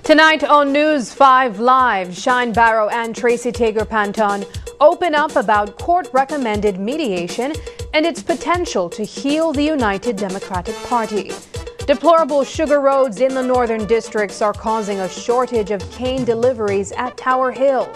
Tonight on News 5 Live, Shine Barrow and Tracy Tager-Panton open up about court-recommended mediation and its potential to heal the United Democratic Party. Deplorable sugar roads in the northern districts are causing a shortage of cane deliveries at Tower Hill.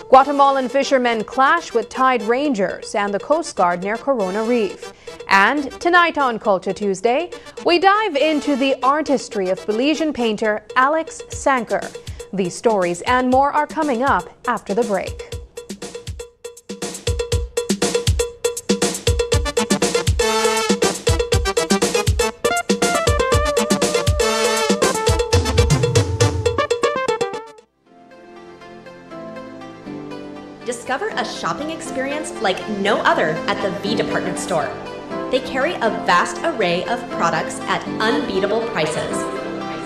Guatemalan fishermen clash with tide rangers and the Coast Guard near Corona Reef. And tonight on Culture Tuesday, we dive into the artistry of Belizean painter Alex Sanker. These stories and more are coming up after the break. Discover a shopping experience like no other at the V Department Store. They carry a vast array of products at unbeatable prices.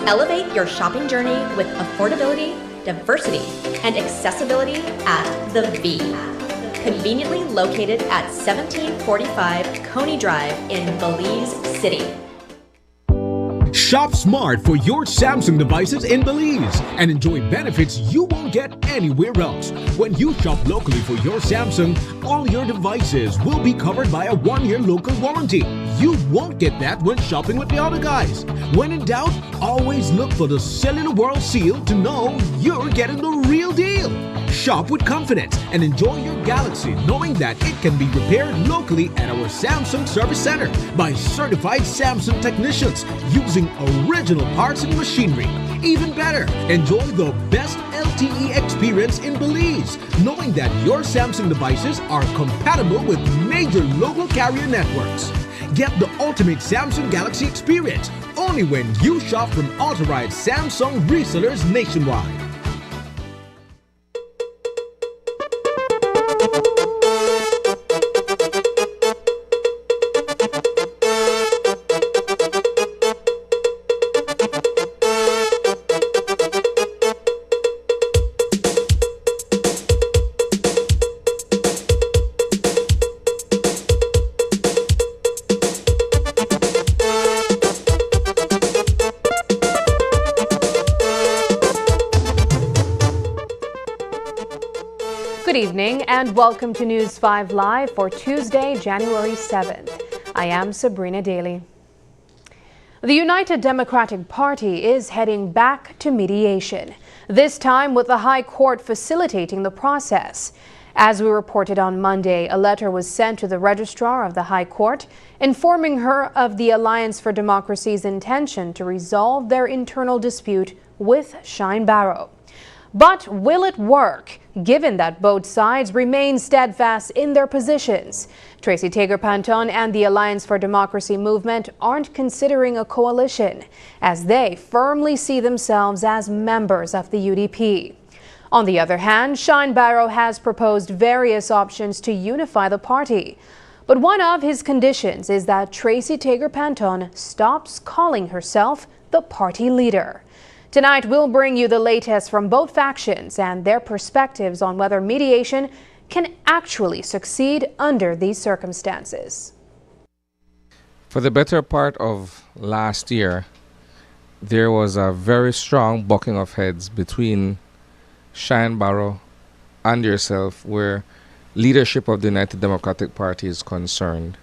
Elevate your shopping journey with affordability, diversity, and accessibility at the V. Conveniently located at 1745 Coney Drive in Belize City. Shop smart for your Samsung devices in Belize and enjoy benefits you won't get anywhere else. When you shop locally for your Samsung, all your devices will be covered by a 1-year local warranty. you won't get that when shopping with the other guys. When in doubt, always look for the Cellular World seal to know you're getting the real deal. Shop with confidence and enjoy your Galaxy knowing that it can be repaired locally at our Samsung Service Center by certified Samsung technicians using original parts and machinery. Even better, enjoy the best LTE experience in Belize, knowing that your Samsung devices are compatible with major local carrier networks. Get the ultimate Samsung Galaxy experience only when you shop from authorized Samsung resellers nationwide. Good evening and welcome to News 5 Live for Tuesday, January 7th. I am Sabrina Daly. The United Democratic Party is heading back to mediation, this time with the High Court facilitating the process. As we reported on Monday, a letter was sent to the Registrar of the High Court informing her of the Alliance for Democracy's intention to resolve their internal dispute with Shine Barrow. But will it work, given that both sides remain steadfast in their positions? Tracy Tager-Panton and the Alliance for Democracy movement aren't considering a coalition, as they firmly see themselves as members of the UDP. On the other hand, Shine Barrow has proposed various options to unify the party. But one of his conditions is that Tracy Tager-Panton stops calling herself the party leader. Tonight, we'll bring you the latest from both factions and their perspectives on whether mediation can actually succeed under these circumstances. For the better part of last year, there was a very strong bucking of heads between Shine Barrow and yourself where leadership of the United Democratic Party is concerned.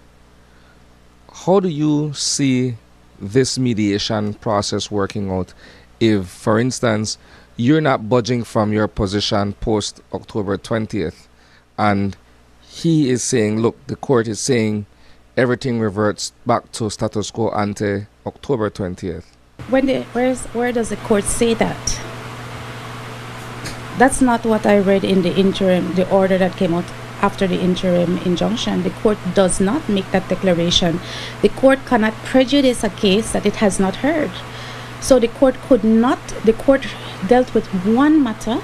How do you see this mediation process working out if, for instance, you're not budging from your position post October 20th and he is saying, look, the court is saying everything reverts back to status quo ante October 20th? Where does the court say that? That's not what I read in the interim, the order that came out after the interim injunction. The court does not make that declaration. The court cannot prejudice a case that it has not heard. So the court dealt with one matter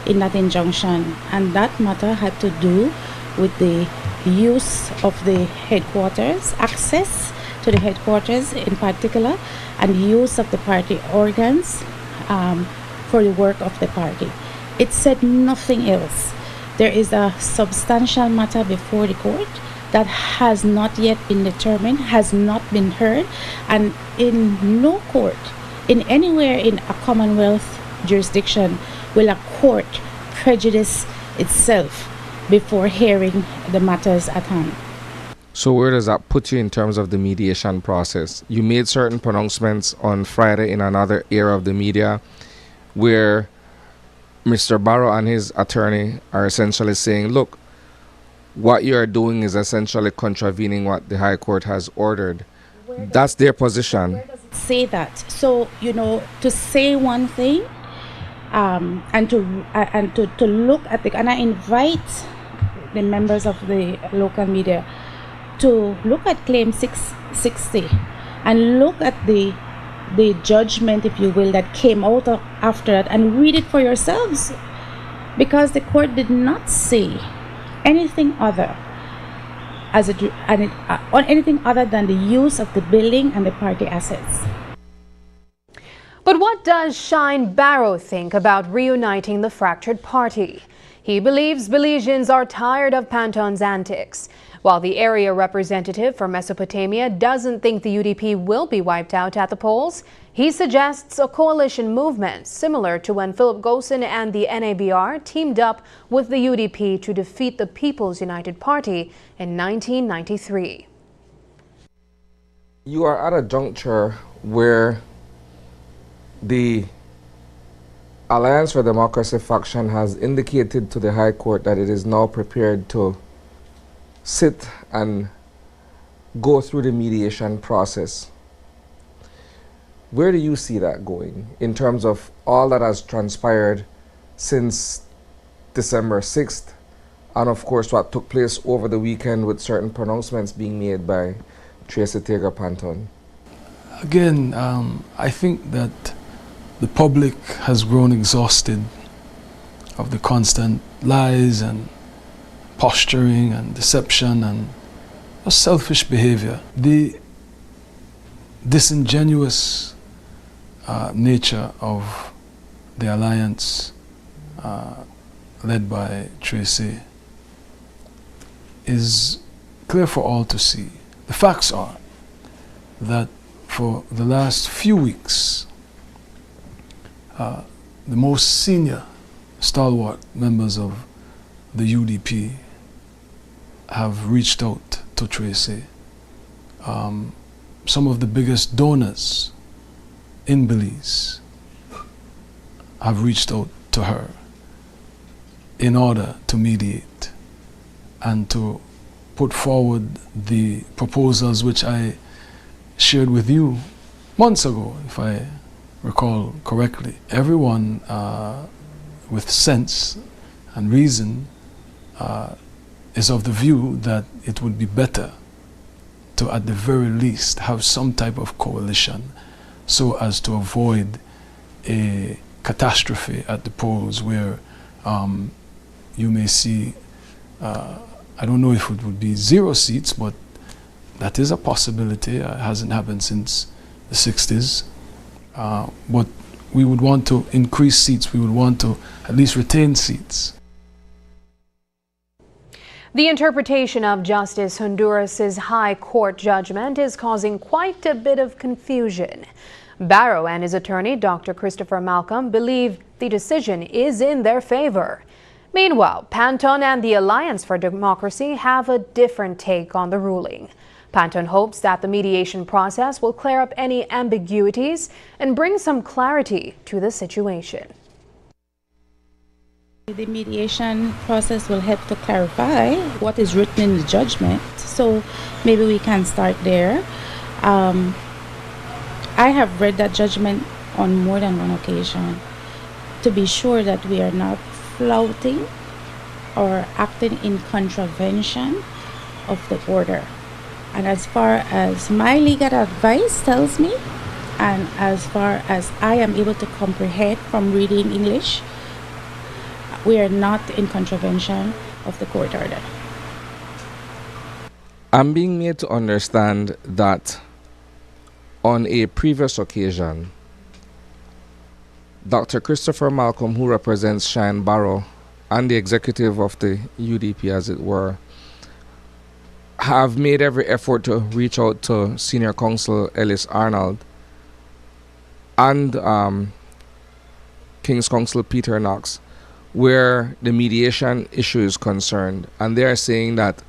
in that injunction, and that matter had to do with the use of the headquarters, access to the headquarters in particular, and use of the party organs for the work of the party. It said nothing else. There is a substantial matter before the court that has not yet been determined, has not been heard, and in no court, in anywhere in a Commonwealth jurisdiction, will a court prejudice itself before hearing the matters at hand. So where does that put you in terms of the mediation process? You made certain pronouncements on Friday in another era of the media where Mr. Barrow and his attorney are essentially saying, look, what you are doing is essentially contravening what the High Court has ordered. That's their position. Where does it say that? So, to say one thing and to look at the, and I invite the members of the local media to look at Claim 660 and look at the judgment, if you will, that came out after that, and read it for yourselves, because the court did not say anything other on anything other than the use of the building and the party assets. But what does Shine Barrow think about reuniting the fractured party? He believes Belizeans are tired of Panton's antics, while the area representative for Mesopotamia doesn't think the UDP will be wiped out at the polls. He suggests a coalition movement similar to when Philip Gosen and the NABR teamed up with the UDP to defeat the People's United Party in 1993. You are at a juncture where the Alliance for Democracy faction has indicated to the High Court that it is now prepared to sit and go through the mediation process. Where do you see that going in terms of all that has transpired since December 6th, and of course what took place over the weekend with certain pronouncements being made by Tracy Panton? Again, I think that the public has grown exhausted of the constant lies and posturing and deception and selfish behavior. The disingenuous nature of the alliance led by Tracy is clear for all to see. The facts are that for the last few weeks, the most senior stalwart members of the UDP have reached out to Tracy. Some of the biggest donors in Belize have reached out to her in order to mediate and to put forward the proposals which I shared with you months ago, if I recall correctly. Everyone with sense and reason is of the view that it would be better to, at the very least, have some type of coalition so as to avoid a catastrophe at the polls where you may see, I don't know if it would be 0 seats, but that is a possibility. It hasn't happened since the 60s. But we would want to increase seats. We would want to at least retain seats. The interpretation of Justice Honduras's High Court judgment is causing quite a bit of confusion. Barrow and his attorney, Dr. Christopher Malcolm, believe the decision is in their favor. Meanwhile, Panton and the Alliance for Democracy have a different take on the ruling. Panton hopes that the mediation process will clear up any ambiguities and bring some clarity to the situation. The mediation process will help to clarify what is written in the judgment, so maybe we can start there. I have read that judgment on more than one occasion to be sure that we are not flouting or acting in contravention of the order. And as far as my legal advice tells me, and as far as I am able to comprehend from reading English, we are not in contravention of the court order. I'm being made to understand that on a previous occasion, Dr. Christopher Malcolm, who represents Shine Barrow and the executive of the UDP, as it were, have made every effort to reach out to Senior Counsel Ellis Arnold and King's Counsel Peter Knox, where the mediation issue is concerned. And they are saying that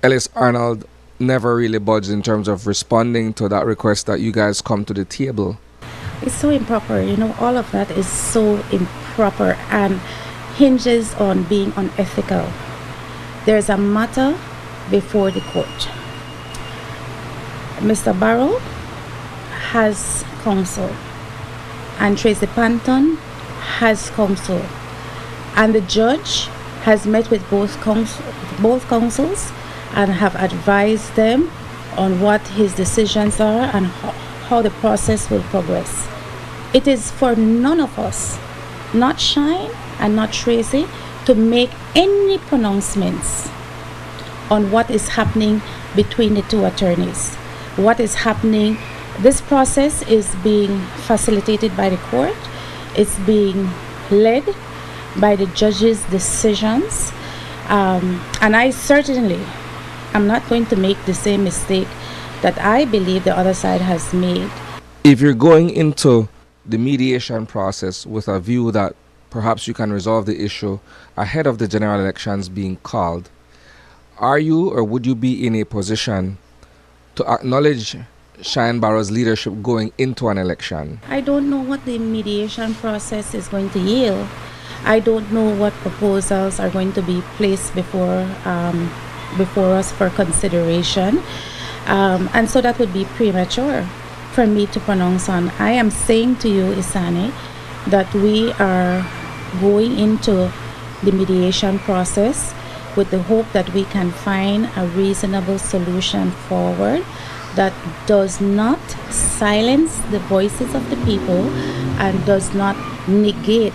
Ellis Arnold never really budged in terms of responding to that request that you guys come to the table. It's so improper, all of that is so improper and hinges on being unethical. There's a matter before the court. Mr. Barrow has counsel and Tracy Panton has counsel, and the judge has met with both counsels and have advised them on what his decisions are and how the process will progress. It is for none of us, not Shine and not Tracy, to make any pronouncements on what is happening between the two attorneys. What is happening, this process is being facilitated by the court. It's being led by the judge's decisions. And I certainly am not going to make the same mistake that I believe the other side has made. If you're going into the mediation process with a view that perhaps you can resolve the issue ahead of the general elections being called, are you or would you be in a position to acknowledge Shine Barrow's leadership going into an election? I don't know what the mediation process is going to yield. I don't know what proposals are going to be placed before us for consideration. And so that would be premature for me to pronounce on. I am saying to you, Isani, that we are going into the mediation process with the hope that we can find a reasonable solution forward that does not silence the voices of the people and does not negate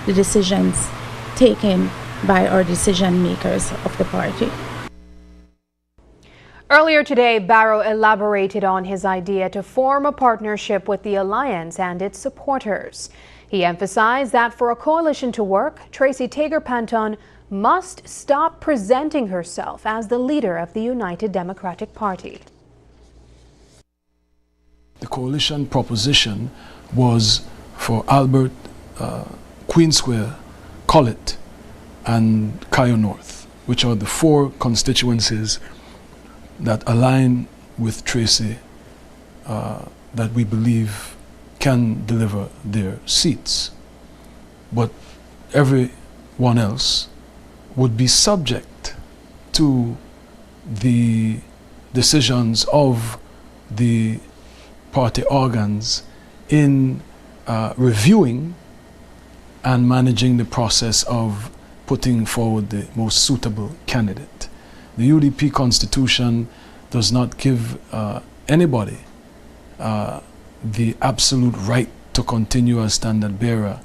the decisions taken by our decision makers of the party. Earlier today, Barrow elaborated on his idea to form a partnership with the Alliance and its supporters. He emphasized that for a coalition to work, Tracy Tager-Panton must stop presenting herself as the leader of the United Democratic Party. The coalition proposition was for Albert, Queen Square, Collett, and Cayo North, which are the four constituencies that align with Tracy that we believe can deliver their seats. But everyone else would be subject to the decisions of the party organs in reviewing and managing the process of putting forward the most suitable candidate. The UDP constitution does not give anybody the absolute right to continue as standard bearer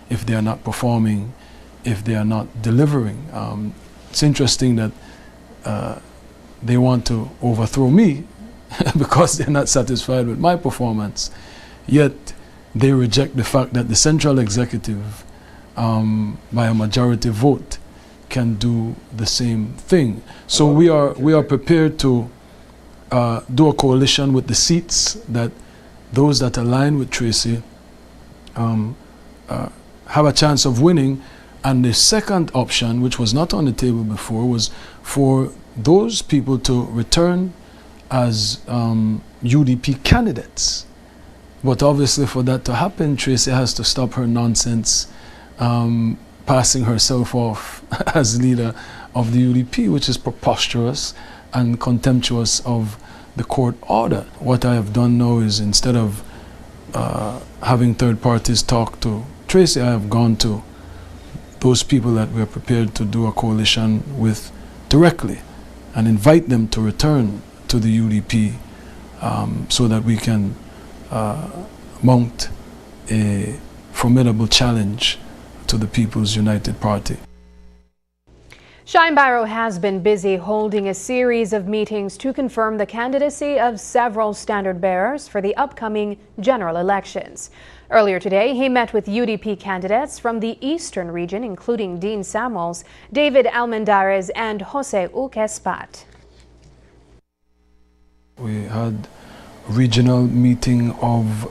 if they are not performing, if they are not delivering. It's interesting that they want to overthrow me because they're not satisfied with my performance, yet they reject the fact that the central executive, by a majority vote, can do the same thing. So we are prepared to do a coalition with the seats that those that align with Tracy have a chance of winning. And the second option, which was not on the table before, was for those people to return as UDP candidates. But obviously for that to happen, Tracy has to stop her nonsense passing herself off as leader of the UDP, which is preposterous and contemptuous of the court order. What I have done now is, instead of having third parties talk to Tracy, I have gone to those people that we are prepared to do a coalition with directly and invite them to return to the UDP so that we can mount a formidable challenge to the People's United Party. Shine Barrow has been busy holding a series of meetings to confirm the candidacy of several standard bearers for the upcoming general elections. Earlier today, he met with UDP candidates from the eastern region, including Dean Samuels, David Almendarez, and Jose Uquespat. We had a regional meeting of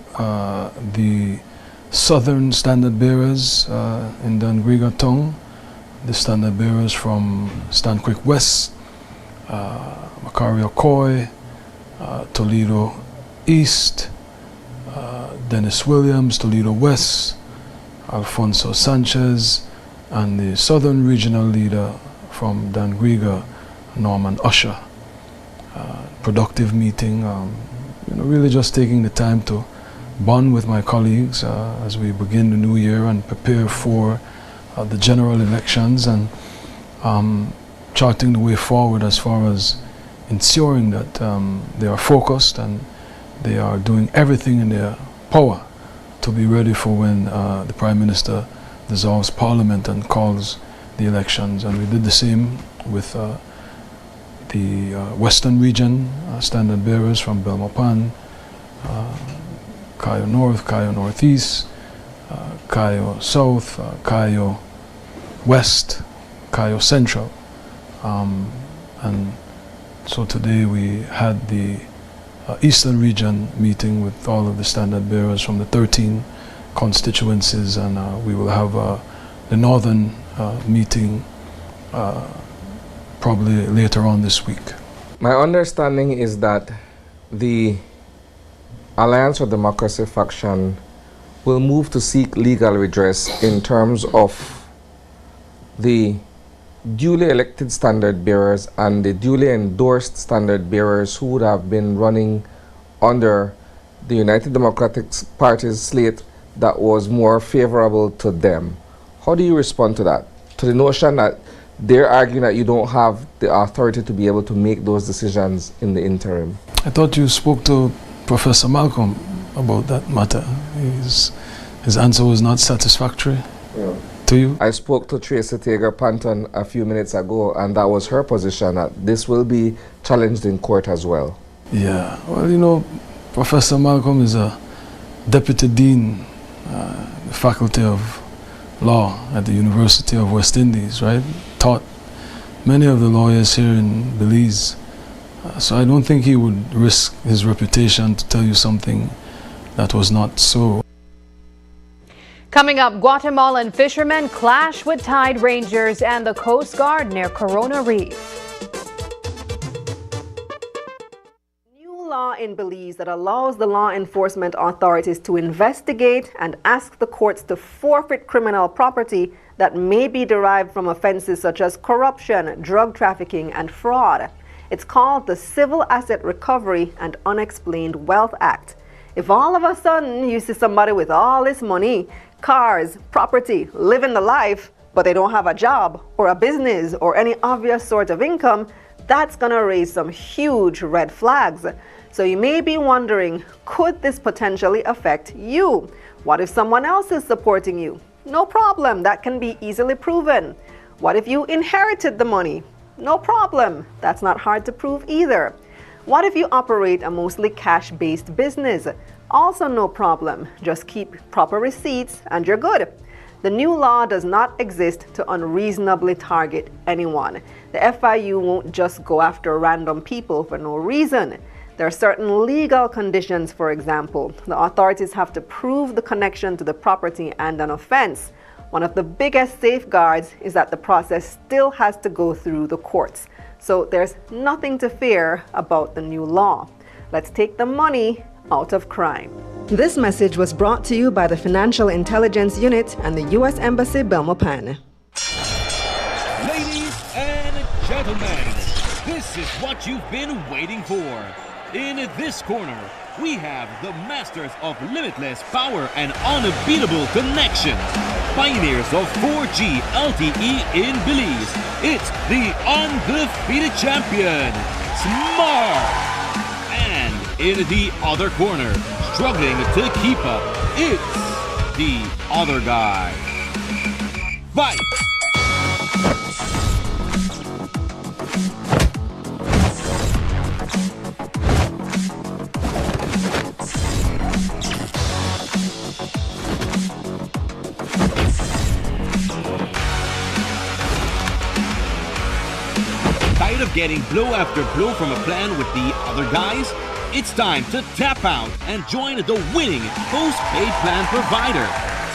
the southern standard bearers in Dangriga Town, the standard bearers from Stanquick West, Macquarie Ocoy, Toledo East, Dennis Williams, Toledo West, Alfonso Sanchez, and the southern regional leader from Dangriga, Norman Usher. Productive meeting, really just taking the time to bond with my colleagues as we begin the new year and prepare for the general elections, and charting the way forward as far as ensuring that they are focused and they are doing everything in their power to be ready for when the Prime Minister dissolves Parliament and calls the elections. And we did the same with the Western region, standard bearers from Belmopan, Cayo North, Cayo Northeast, Cayo South, Cayo West, Cayo Central. And so today we had the Eastern region meeting with all of the standard bearers from the 13 constituencies, and we will have the Northern meeting probably later on this week. My understanding is that the Alliance for Democracy faction will move to seek legal redress in terms of the duly elected standard bearers and the duly endorsed standard bearers who would have been running under the United Democratic Party's slate that was more favorable to them. How do you respond to that? To the notion that they're arguing that you don't have the authority to be able to make those decisions in the interim? I thought you spoke to Professor Malcolm about that matter. His answer was not satisfactory to you? I spoke to Tracy Tager-Panton a few minutes ago, and that was her position, that this will be challenged in court as well. Yeah, well, you know, Professor Malcolm is a deputy dean, the Faculty of Law at the University of West Indies, right? Taught many of the lawyers here in Belize. So I don't think he would risk his reputation to tell you something that was not so. Coming up, Guatemalan fishermen clash with tide rangers and the Coast Guard near Corona Reef. New law in Belize that allows the law enforcement authorities to investigate and ask the courts to forfeit criminal property that may be derived from offenses such as corruption, drug trafficking, and fraud. It's called the Civil Asset Recovery and Unexplained Wealth Act. If all of a sudden you see somebody with all this money, cars, property, living the life, but they don't have a job or a business or any obvious sort of income, that's going to raise some huge red flags. So you may be wondering, could this potentially affect you? What if someone else is supporting you? No problem, that can be easily proven. What if you inherited the money? No problem, that's not hard to prove either. What if you operate a mostly cash-based business? Also no problem, just keep proper receipts and you're good. The new law does not exist to unreasonably target anyone. The FIU won't just go after random people for no reason. There are certain legal conditions, for example. The authorities have to prove the connection to the property and an offense. One of the biggest safeguards is that the process still has to go through the courts. So there's nothing to fear about the new law. Let's take the money out of crime. This message was brought to you by the Financial Intelligence Unit and the U.S. Embassy, Belmopan. Ladies and gentlemen, this is what you've been waiting for. In this corner, we have the masters of limitless power and unbeatable connection. Pioneers of 4G LTE in Belize. It's the undefeated champion, Smart. And in the other corner, struggling to keep up, it's the other guy. Fight! Tired of getting blow after blow from a plan with the other guys? It's time to tap out and join the winning postpaid plan provider.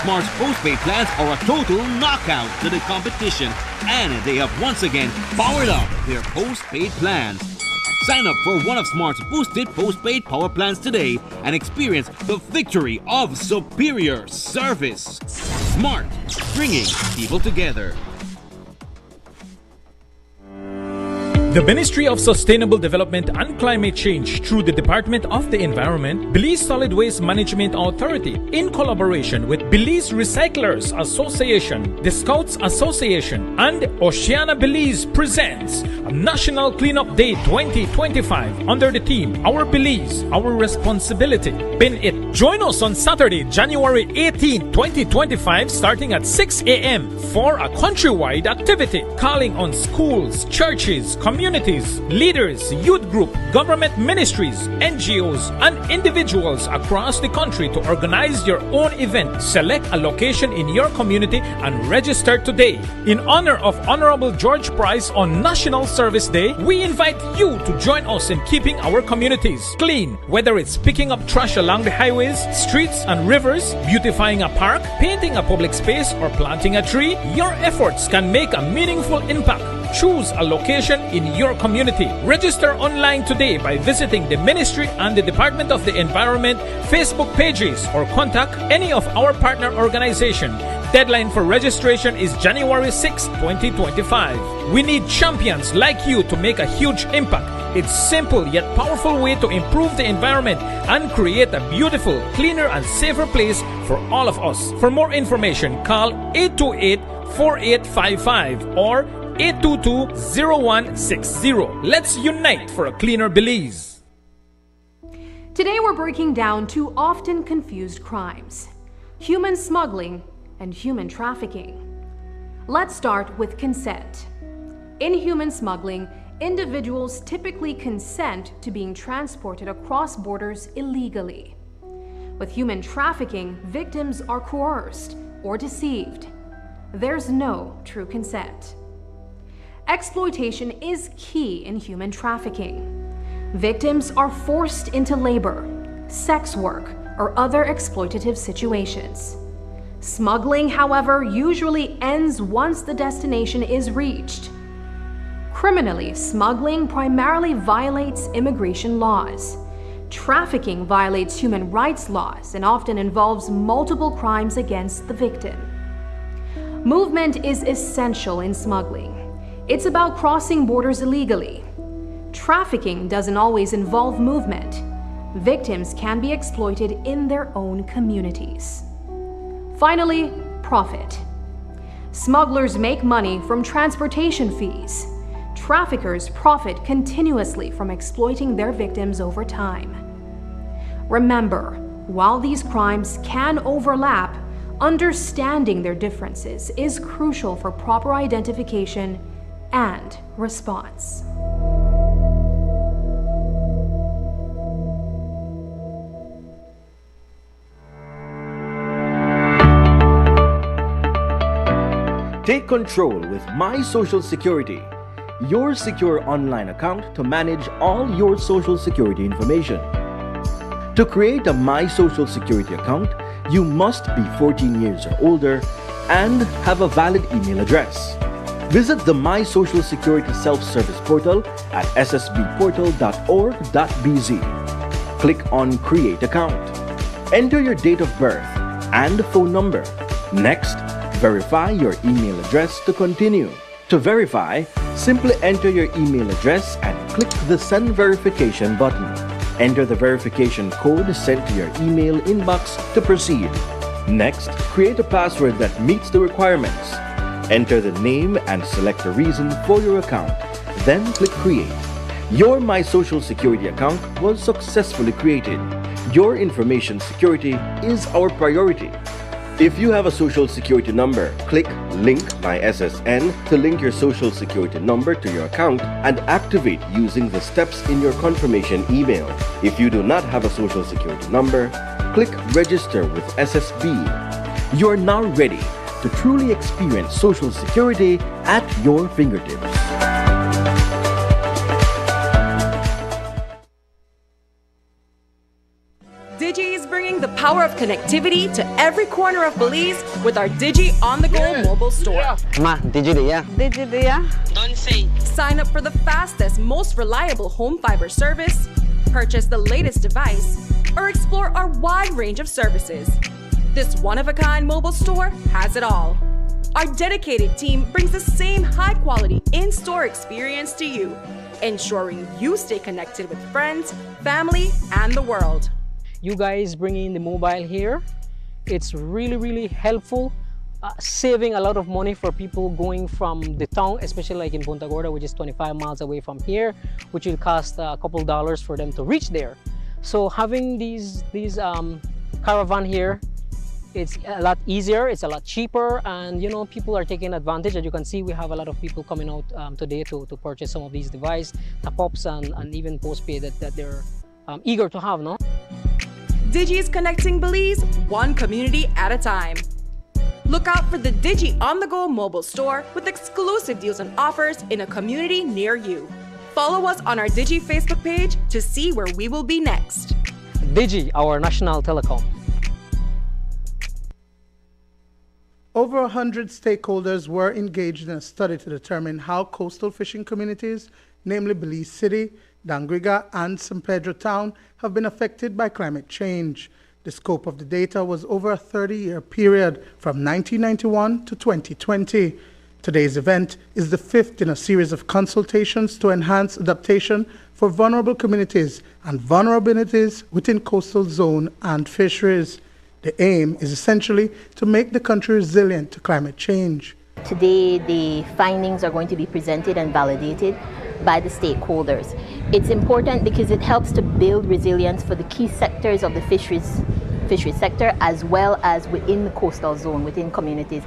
Smart's postpaid plans are a total knockout to the competition, and they have once again powered up their postpaid plans. Sign up for one of Smart's boosted postpaid power plans today and experience the victory of superior service. Smart, bringing people together. The Ministry of Sustainable Development and Climate Change through the Department of the Environment, Belize Solid Waste Management Authority, in collaboration with Belize Recyclers Association, the Scouts Association, and Oceana Belize presents a National Cleanup Day 2025 under the theme, Our Belize, Our Responsibility. Bin it. Join us on Saturday, January 18, 2025, starting at 6 a.m. for a countrywide activity, calling on schools, churches, communities, leaders, youth group, government ministries, NGOs, and individuals across the country to organize your own event. Select a location in your community and register today. In honor of Honorable George Price on National Service Day, we invite you to join us in keeping our communities clean, whether it's picking up trash along the highways, streets, and rivers, beautifying a park, painting a public space, or planting a tree. Your efforts can make a meaningful impact. Choose a location in your community. Register online today by visiting the Ministry and the Department of the Environment Facebook pages or contact any of our partner organizations. Deadline for registration is January 6, 2025. We need champions like you to make a huge impact. It's simple yet powerful way to improve the environment and create a beautiful, cleaner and safer place for all of us. For more information, call 828-4855 or 822-0160. Let's unite for a cleaner Belize. Today we're breaking down two often confused crimes: human smuggling and human trafficking. Let's start with consent. In human smuggling, individuals typically consent to being transported across borders illegally. With human trafficking, victims are coerced or deceived. There's no true consent. Exploitation is key in human trafficking. Victims are forced into labor, sex work, or other exploitative situations. Smuggling, however, usually ends once the destination is reached. Criminally, smuggling primarily violates immigration laws. Trafficking violates human rights laws and often involves multiple crimes against the victim. Movement is essential in smuggling. It's about crossing borders illegally. Trafficking doesn't always involve movement. Victims can be exploited in their own communities. Finally, profit. Smugglers make money from transportation fees. Traffickers profit continuously from exploiting their victims over time. Remember, while these crimes can overlap, understanding their differences is crucial for proper identification and response. Take control with My Social Security, your secure online account to manage all your Social Security information. To create a My Social Security account, you must be 14 years or older and have a valid email address. Visit the My Social Security self-service portal at ssbportal.org.bz. Click on Create Account. Enter your date of birth and phone number. Next, verify your email address to continue. To verify, simply enter your email address and click the Send Verification button. Enter the verification code sent to your email inbox to proceed. Next, create a password that meets the requirements. Enter the name and select a reason for your account. Then click Create. Your My Social Security account was successfully created. Your information security is our priority. If you have a Social Security number, click Link My SSN to link your Social Security number to your account and activate using the steps in your confirmation email. If you do not have a Social Security number, click Register with SSB. You are now ready to truly experience Social Security at your fingertips. Digi is bringing the power of connectivity to every corner of Belize with our Digi on-the-go mobile store. Ma, Digi dia. Digi dia. Don't say. Sign up for the fastest, most reliable home fiber service, purchase the latest device, or explore our wide range of services. This one-of-a-kind mobile store has it all. Our dedicated team brings the same high-quality in-store experience to you, ensuring you stay connected with friends, family, and the world. You guys bringing the mobile here, it's really helpful, saving a lot of money for people going from the town, especially like in Punta Gorda, which is 25 miles away from here, which will cost a couple dollars for them to reach there. So having these caravan here, it's a lot easier, it's a lot cheaper, and you know, people are taking advantage. As you can see, we have a lot of people coming out today to purchase some of these devices, top-ups and even postpaid that they're eager to have, no? Digi is connecting Belize one community at a time. Look out for the Digi on-the-go mobile store with exclusive deals and offers in a community near you. Follow us on our Digi Facebook page to see where we will be next. Digi, our national telecom. Over 100 stakeholders were engaged in a study to determine how coastal fishing communities, namely Belize City, Dangriga, and San Pedro Town, have been affected by climate change. The scope of the data was over a 30-year period from 1991 to 2020. Today's event is the fifth in a series of consultations to enhance adaptation for vulnerable communities and vulnerabilities within coastal zone and fisheries. The aim is essentially to make the country resilient to climate change. Today, the findings are going to be presented and validated by the stakeholders. It's important because it helps to build resilience for the key sectors of the fisheries sector, as well as within the coastal zone, within communities,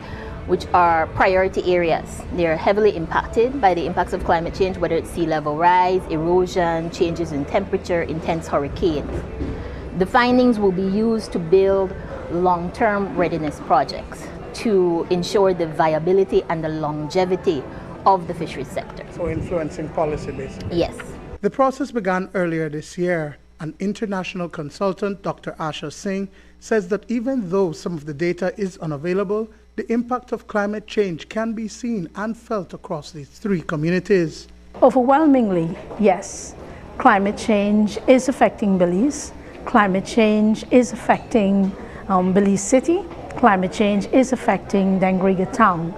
which are priority areas. They are heavily impacted by the impacts of climate change, whether it's sea level rise, erosion, changes in temperature, intense hurricanes. The findings will be used to build long-term readiness projects to ensure the viability and the longevity of the fisheries sector. So influencing policy, basically? Yes. The process began earlier this year. An international consultant, Dr. Asha Singh, says that even though some of the data is unavailable, the impact of climate change can be seen and felt across these three communities. Overwhelmingly, yes. Climate change is affecting Belize. Climate change is affecting Belize City. Climate change is affecting Dangriga Town.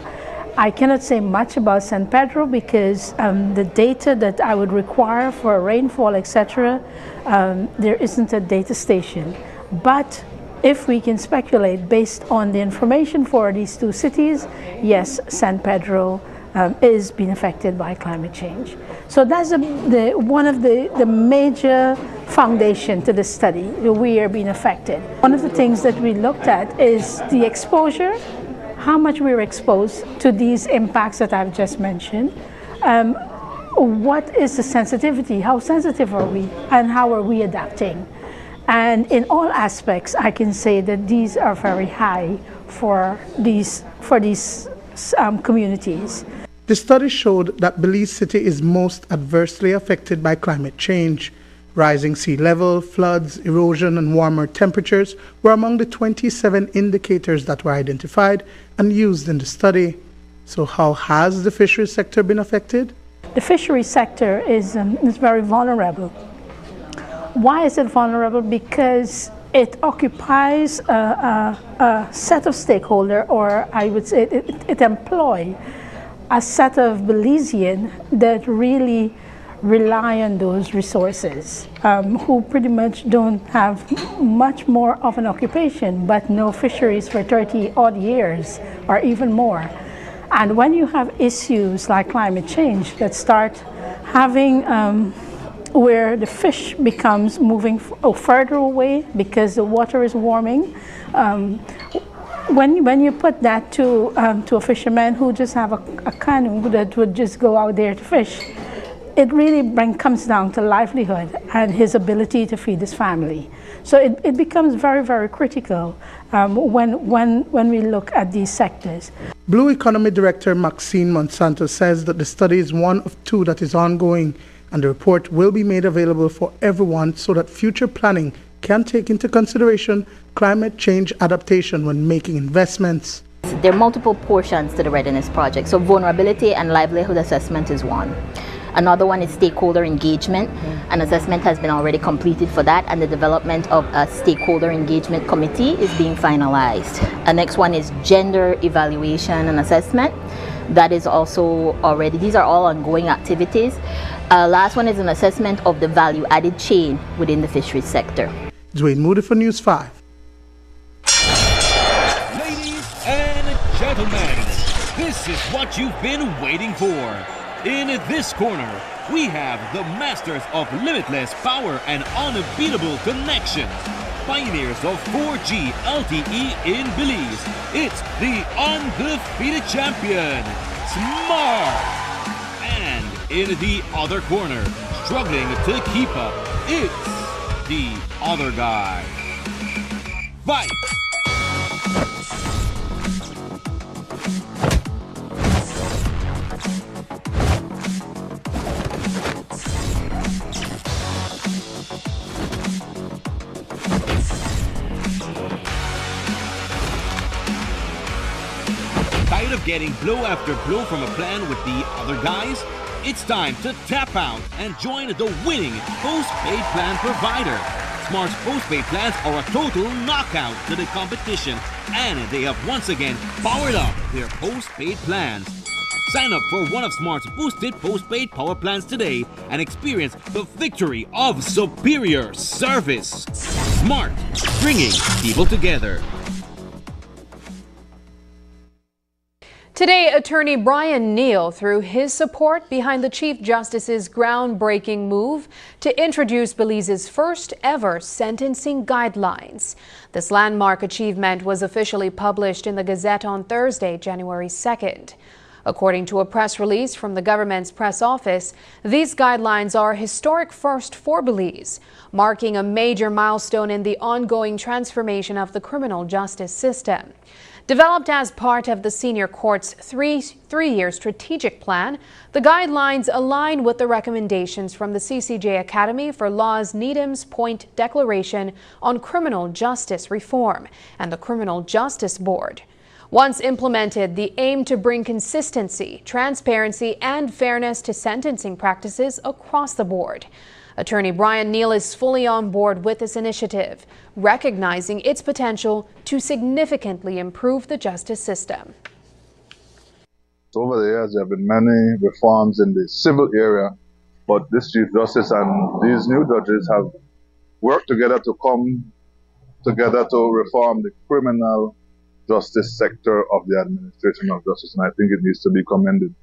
I cannot say much about San Pedro because the data that I would require for rainfall, etc., there isn't a data station. But if we can speculate based on the information for these two cities, yes, San Pedro is being affected by climate change. So that's one of the major foundation to the study. We are being affected. One of the things that we looked at is the exposure, how much we're exposed to these impacts that I've just mentioned. What is the sensitivity? How sensitive are we? And how are we adapting? And in all aspects, I can say that these are very high for these communities. The study showed that Belize City is most adversely affected by climate change. Rising sea level, floods, erosion, and warmer temperatures were among the 27 indicators that were identified and used in the study. So how has the fisheries sector been affected? The fisheries sector is very vulnerable. Why is it vulnerable? Because it occupies a set of stakeholders, or I would say it employs a set of Belizeans that really rely on those resources, who pretty much don't have much more of an occupation, but no fisheries for 30 odd years or even more. And when you have issues like climate change that start having where the fish becomes moving further away because the water is warming, when you put that to a fisherman who just have a canoe that would just go out there to fish, it really comes down to livelihood and his ability to feed his family. So it becomes very, very critical when we look at these sectors. Blue Economy Director Maxine Monsanto says that the study is one of two that is ongoing, and the report will be made available for everyone so that future planning can take into consideration climate change adaptation when making investments. There are multiple portions to the readiness project. So vulnerability and livelihood assessment is one. Another one is stakeholder engagement. An assessment has been already completed for that, and the development of a stakeholder engagement committee is being finalized. The next one is gender evaluation and assessment. That is also already, these are all ongoing activities. Last one is an assessment of the value-added chain within the fisheries sector. Dwayne Moody for News 5. Ladies and gentlemen, this is what you've been waiting for. In this corner, we have the masters of limitless power and unbeatable connection. Pioneers of 4G LTE in Belize. It's the undefeated champion, Smart. And in the other corner, struggling to keep up, it's the other guy. Fight! getting blow after blow from a plan with the other guys? It's time to tap out and join the winning postpaid plan provider. Smart's postpaid plans are a total knockout to the competition, and they have once again powered up their postpaid plans. Sign up for one of Smart's boosted postpaid power plans today and experience the victory of superior service. Smart, bringing people together. Today, attorney Brian Neal threw his support behind the Chief Justice's groundbreaking move to introduce Belize's first ever sentencing guidelines. This landmark achievement was officially published in the Gazette on Thursday, January 2nd. According to a press release from the government's press office, these guidelines are a historic first for Belize, marking a major milestone in the ongoing transformation of the criminal justice system. Developed as part of the Senior Court's three-year strategic plan, the guidelines align with the recommendations from the CCJ Academy for Law's Needham's Point Declaration on Criminal Justice Reform and the Criminal Justice Board. Once implemented, the aim to bring consistency, transparency, and fairness to sentencing practices across the board. Attorney Brian Neal is fully on board with this initiative, recognizing its potential to significantly improve the justice system. Over the years, there have been many reforms in the civil area, but this Chief Justice and these new judges have worked together to come together to reform the criminal justice sector of the administration of justice, and I think it needs to be commended.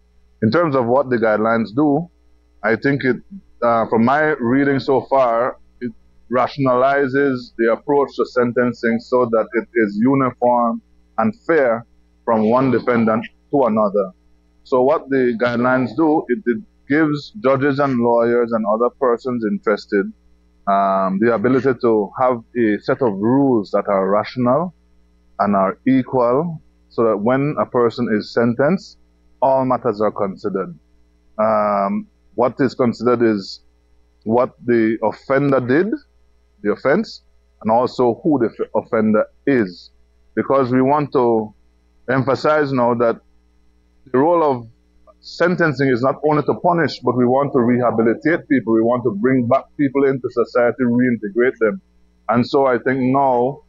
In terms of what the guidelines do, I think it, from my reading so far, it rationalizes the approach to sentencing so that it is uniform and fair from one defendant to another. So what the guidelines do, it gives judges and lawyers and other persons interested the ability to have a set of rules that are rational and are equal, so that when a person is sentenced, all matters are considered. What is considered is what the offender did, the offense, and also who the offender is. Because we want to emphasize now that the role of sentencing is not only to punish, but we want to rehabilitate people. We want to bring back people into society, reintegrate them. And so I think now,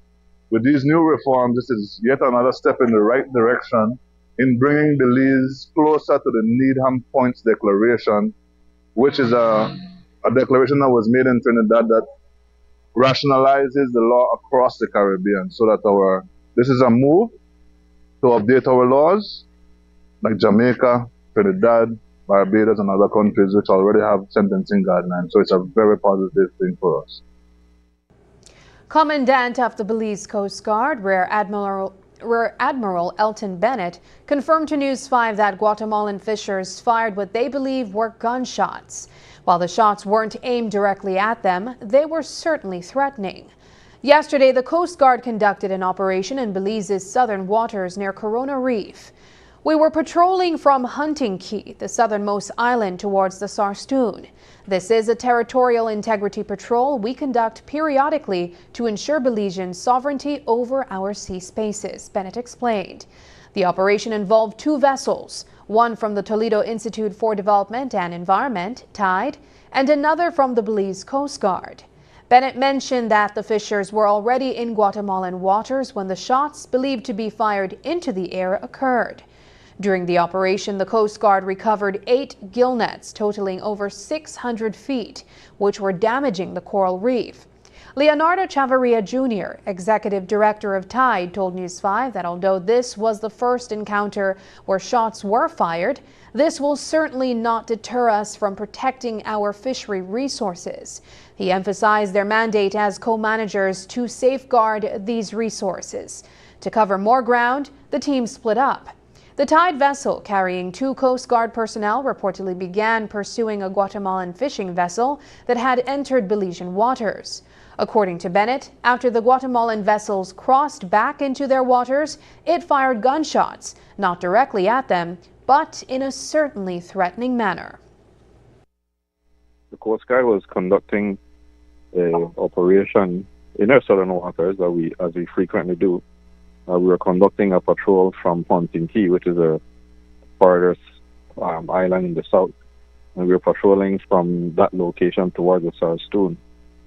with these new reforms, this is yet another step in the right direction in bringing Belize closer to the Needham Points Declaration, which is a declaration that was made in Trinidad that rationalizes the law across the Caribbean, so that this is a move to update our laws, like Jamaica, Trinidad, Barbados, and other countries which already have sentencing guidelines. So it's a very positive thing for us. Commandant of the Belize Coast Guard, Rear Admiral Elton Bennett, confirmed to News 5 that Guatemalan fishers fired what they believe were gunshots. While the shots weren't aimed directly at them, they were certainly threatening. Yesterday, the Coast Guard conducted an operation in Belize's southern waters near Corona Reef. We were patrolling from Hunting Key, the southernmost island, towards the Sarstoon. This is a territorial integrity patrol we conduct periodically to ensure Belizean sovereignty over our sea spaces, Bennett explained. The operation involved 2 vessels, one from the Toledo Institute for Development and Environment, TIDE, and another from the Belize Coast Guard. Bennett mentioned that the fishers were already in Guatemalan waters when the shots, believed to be fired into the air, occurred. During the operation, the Coast Guard recovered 8 gill nets totaling over 600 feet, which were damaging the coral reef. Leonardo Chavarria Jr., Executive Director of TIDE, told News 5 that although this was the first encounter where shots were fired, this will certainly not deter us from protecting our fishery resources. He emphasized their mandate as co-managers to safeguard these resources. To cover more ground, the team split up. The TIDE vessel, carrying 2 Coast Guard personnel, reportedly began pursuing a Guatemalan fishing vessel that had entered Belizean waters. According to Bennett, after the Guatemalan vessels crossed back into their waters, it fired gunshots, not directly at them, but in a certainly threatening manner. The Coast Guard was conducting an operation in our southern waters, as we frequently do. we were conducting a patrol from Hunting Key, which is a farthest island in the south, and we were patrolling from that location towards the Sarstoon.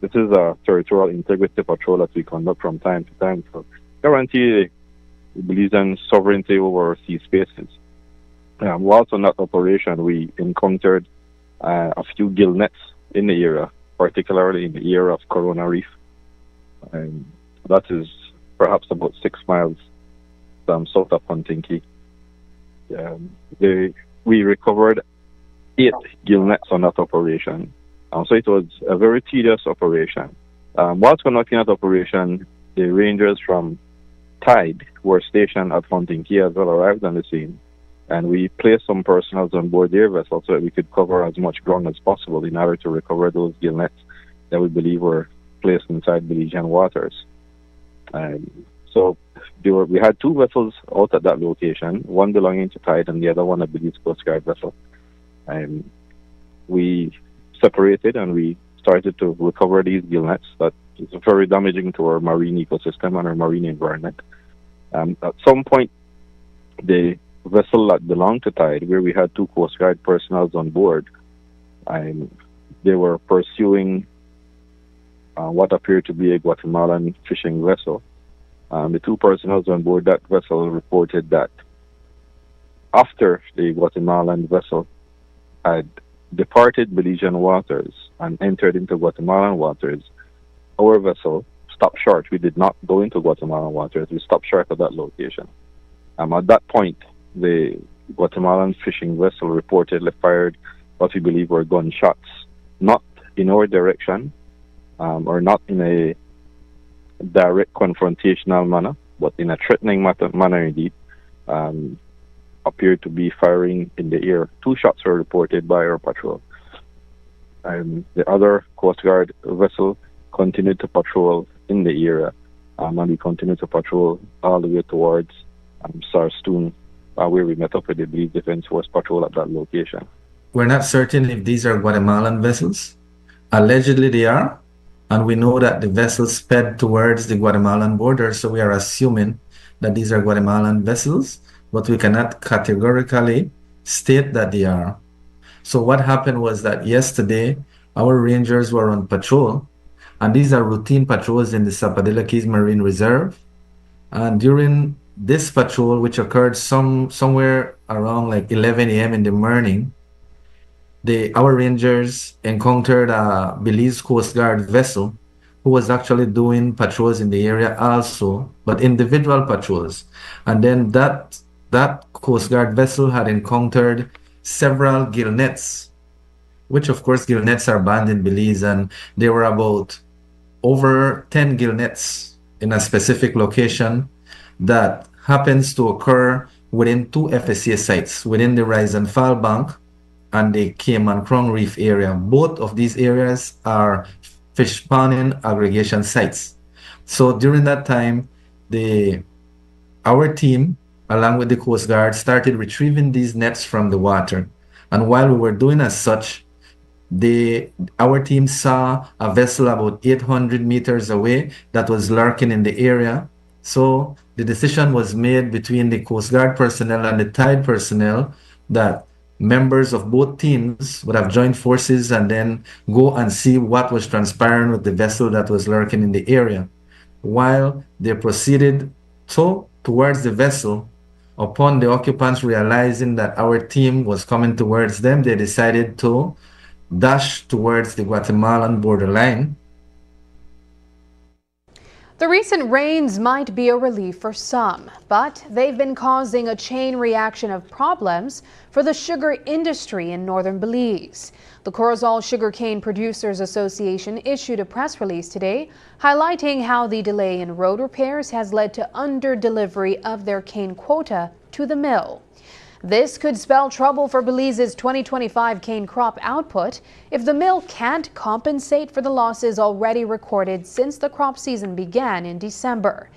This is a territorial integrity patrol that we conduct from time to time to guarantee Belizean sovereignty over sea spaces. Whilst on that operation, we encountered a few gill nets in the area, particularly in the area of Corona Reef. And that is perhaps about 6 miles south of Hunting Key. We recovered 8 gill nets on that operation. So it was a very tedious operation. Whilst conducting that operation, the rangers from Tide who were stationed at Hunting Key as well arrived on the scene, and we placed some personnel on board their vessel so that we could cover as much ground as possible in order to recover those gill nets that we believe were placed inside Belizean waters. So we had 2 vessels out at that location, one belonging to Tide and the other one a Belize Coast Guard vessel. We separated and we started to recover these gill nets that is very damaging to our marine ecosystem and our marine environment. At some point, the vessel that belonged to Tide, where we had 2 Coast Guard personnel on board, they were pursuing what appeared to be a Guatemalan fishing vessel. The 2 personnel on board that vessel reported that after the Guatemalan vessel had departed Belizean waters and entered into Guatemalan waters, our vessel stopped short. We did not go into Guatemalan waters. We stopped short at that location. At that point, the Guatemalan fishing vessel reportedly fired what we believe were gunshots, not in our direction, or not in a direct confrontational manner, but in a threatening manner indeed. Appeared to be firing in the air. 2 shots were reported by our patrol. The other Coast Guard vessel continued to patrol in the area, and we continued to patrol all the way towards Sarstoon, where we met up with the Belize Defense Force patrol at that location. We're not certain if these are Guatemalan vessels. Allegedly they are, and we know that the vessels sped towards the Guatemalan border, so we are assuming that these are Guatemalan vessels, but we cannot categorically state that they are. So what happened was that yesterday, our rangers were on patrol, and these are routine patrols in the Zapadilla Keys Marine Reserve. And during this patrol, which occurred somewhere around like 11 a.m. in the morning, our rangers encountered a Belize Coast Guard vessel who was actually doing patrols in the area also, but individual patrols. And then that Coast Guard vessel had encountered several gill nets, which of course gill nets are banned in Belize, and there were about over 10 gill nets in a specific location that happens to occur within 2 FSA sites, within the Rise and Fall Bank and the Cayman Crown Reef area. Both of these areas are fish spawning aggregation sites. So during that time, our team, along with the Coast Guard, started retrieving these nets from the water. And while we were doing as such, our team saw a vessel about 800 meters away that was lurking in the area. So the decision was made between the Coast Guard personnel and the Tide personnel that members of both teams would have joined forces and then go and see what was transpiring with the vessel that was lurking in the area. While they proceeded towards the vessel, upon the occupants realizing that our team was coming towards them, they decided to dash towards the Guatemalan borderline. The recent rains might be a relief for some, but they've been causing a chain reaction of problems for the sugar industry in northern Belize. The Corozal Sugarcane Producers Association issued a press release today highlighting how the delay in road repairs has led to under-delivery of their cane quota to the mill. This could spell trouble for Belize's 2025 cane crop output if the mill can't compensate for the losses already recorded since the crop season began in December.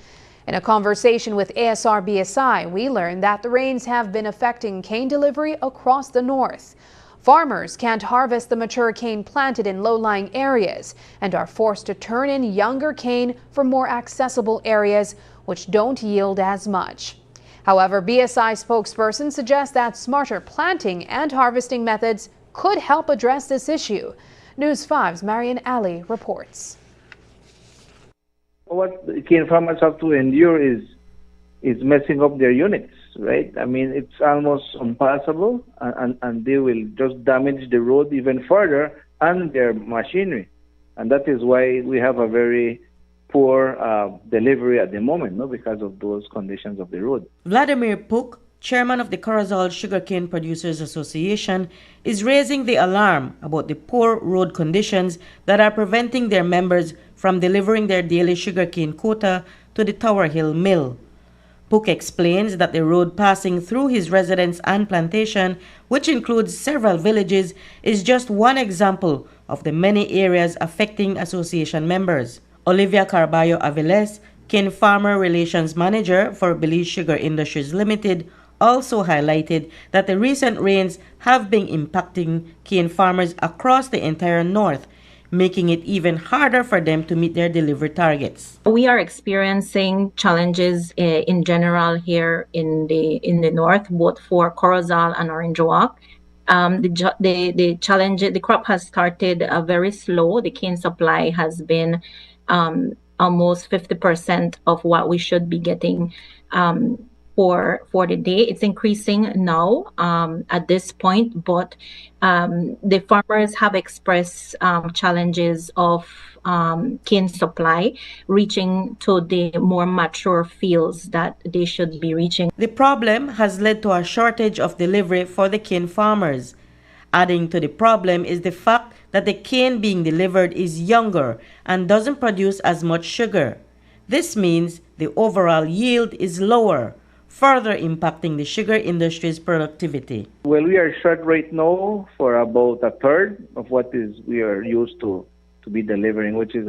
In a conversation with ASR BSI, we learned that the rains have been affecting cane delivery across the north. Farmers can't harvest the mature cane planted in low-lying areas and are forced to turn in younger cane for more accessible areas, which don't yield as much. However, BSI spokesperson suggests that smarter planting and harvesting methods could help address this issue. News 5's Marian Ali reports. What cane farmers have to endure is messing up their units, right? I mean, it's almost impassable, and they will just damage the road even further and their machinery. And that is why we have a very poor delivery at the moment, no, because of those conditions of the road. Vladimir Puk, chairman of the Corozal Sugarcane Producers Association, is raising the alarm about the poor road conditions that are preventing their members from delivering their daily sugarcane quota to the Tower Hill mill. Puk explains that the road passing through his residence and plantation, which includes several villages, is just one example of the many areas affecting association members. Olivia Carballo Aviles, cane farmer relations manager for Belize Sugar Industries Limited, also highlighted that the recent rains have been impacting cane farmers across the entire north, making it even harder for them to meet their delivery targets. We are experiencing challenges in general here in the north, both for Corozal and Orange Walk. The challenge, the crop has started very slow. The cane supply has been almost 50% of what we should be getting for the day. It's increasing now at this point, but the farmers have expressed challenges of cane supply reaching to the more mature fields that they should be reaching. The problem has led to a shortage of delivery for the cane farmers. Adding to the problem is the fact that the cane being delivered is younger and doesn't produce as much sugar. This means the overall yield is lower, further impacting the sugar industry's productivity. Well, we are short right now for about a third of what we are used to be delivering, which is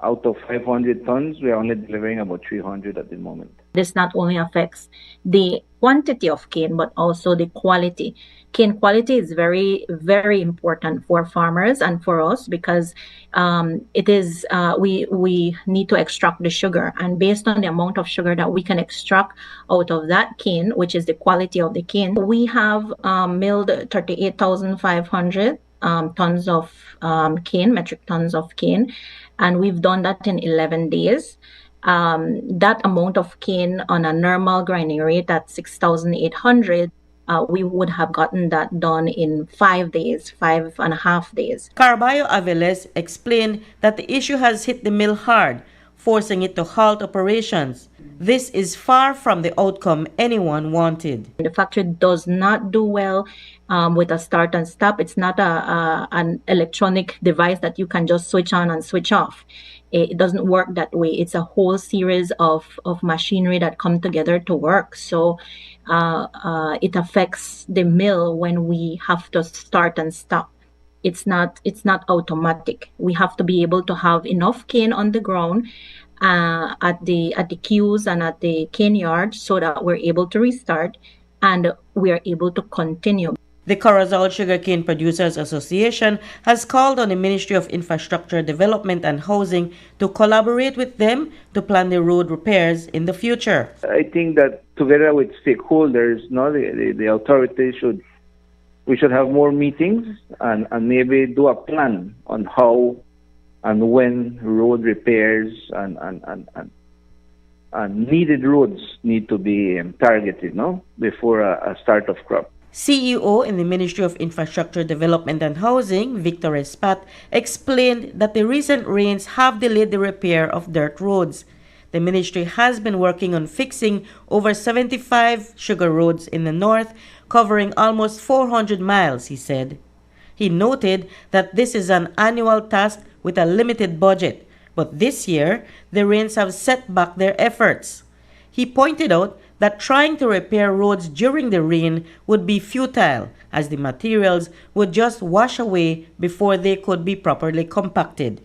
out of 500 tons, we are only delivering about 300 at the moment. This not only affects the quantity of cane, but also the quality. Cane quality is very, very important for farmers and for us because it is we need to extract the sugar, and based on the amount of sugar that we can extract out of that cane, which is the quality of the cane, we have milled 38,500 tons of cane, metric tons of cane, and we've done that in 11 days. That amount of cane on a normal grinding rate at 6,800, we would have gotten that done in 5 days, 5.5 days. Carballo Aviles explained that the issue has hit the mill hard, forcing it to halt operations. This is far from the outcome anyone wanted. The factory does not do well with a start and stop. It's not an electronic device that you can just switch on and switch off. It doesn't work that way. It's a whole series of machinery that come together to work. So it affects the mill when we have to start and stop. It's not automatic. We have to be able to have enough cane on the ground at the queues and at the cane yards so that we're able to restart and we are able to continue. The Corozal Sugarcane Producers Association has called on the Ministry of Infrastructure Development and Housing to collaborate with them to plan the road repairs in the future. I think that together with stakeholders, the authorities we should have more meetings and maybe do a plan on how and when road repairs and needed roads need to be targeted, before a start of crop. CEO in the Ministry of Infrastructure Development and Housing, Victor Espat, explained that the recent rains have delayed the repair of dirt roads. The ministry has been working on fixing over 75 sugar roads in the north, covering almost 400 miles, he said. He noted that this is an annual task with a limited budget, but this year, the rains have set back their efforts. He pointed out that trying to repair roads during the rain would be futile, as the materials would just wash away before they could be properly compacted.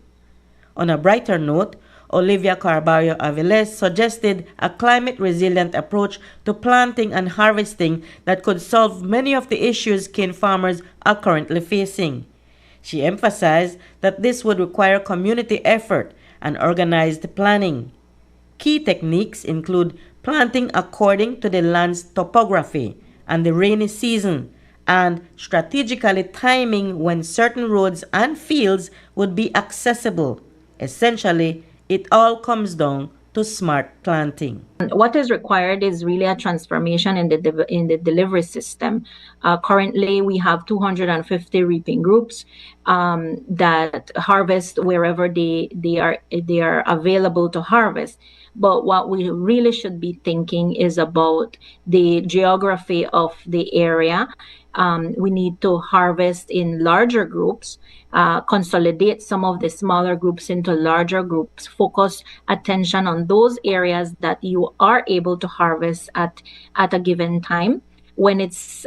On a brighter note, Olivia Carballo Aviles, suggested a climate-resilient approach to planting and harvesting that could solve many of the issues cane farmers are currently facing. She emphasized that this would require community effort and organized planning. Key techniques include planting according to the land's topography and the rainy season, and strategically timing when certain roads and fields would be accessible. Essentially, it all comes down to smart planting. What is required is really a transformation in the delivery system. Currently, we have 250 reaping groups that harvest wherever they are available to harvest. But what we really should be thinking is about the geography of the area. We need to harvest in larger groups, consolidate some of the smaller groups into larger groups, focus attention on those areas that you are able to harvest at a given time. When it's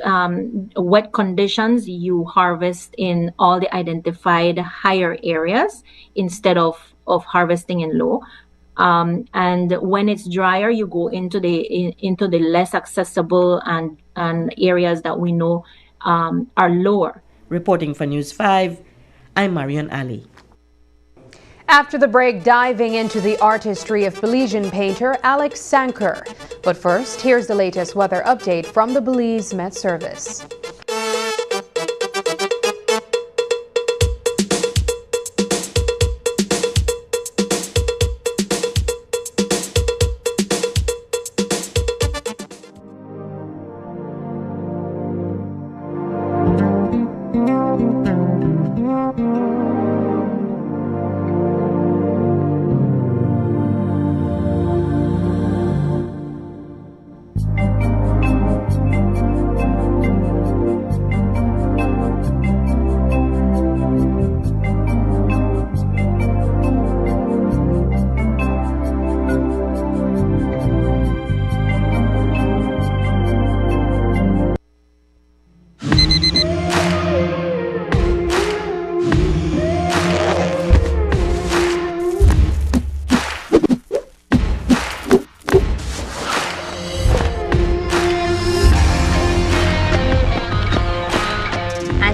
wet conditions, you harvest in all the identified higher areas instead of harvesting in low. And when it's drier, you go into the less accessible and areas that we know are lower. Reporting for News 5, I'm Marion Ali. After the break, diving into the artistry of Belizean painter Alex Sanker. But first, here's the latest weather update from the Belize Met Service.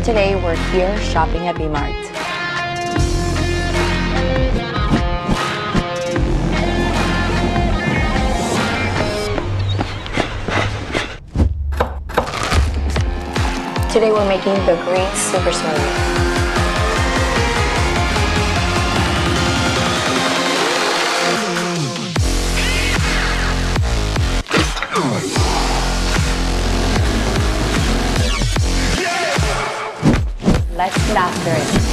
Today we're here shopping at B-Mart. Today we're making the greens super smoothie. Let's get after it.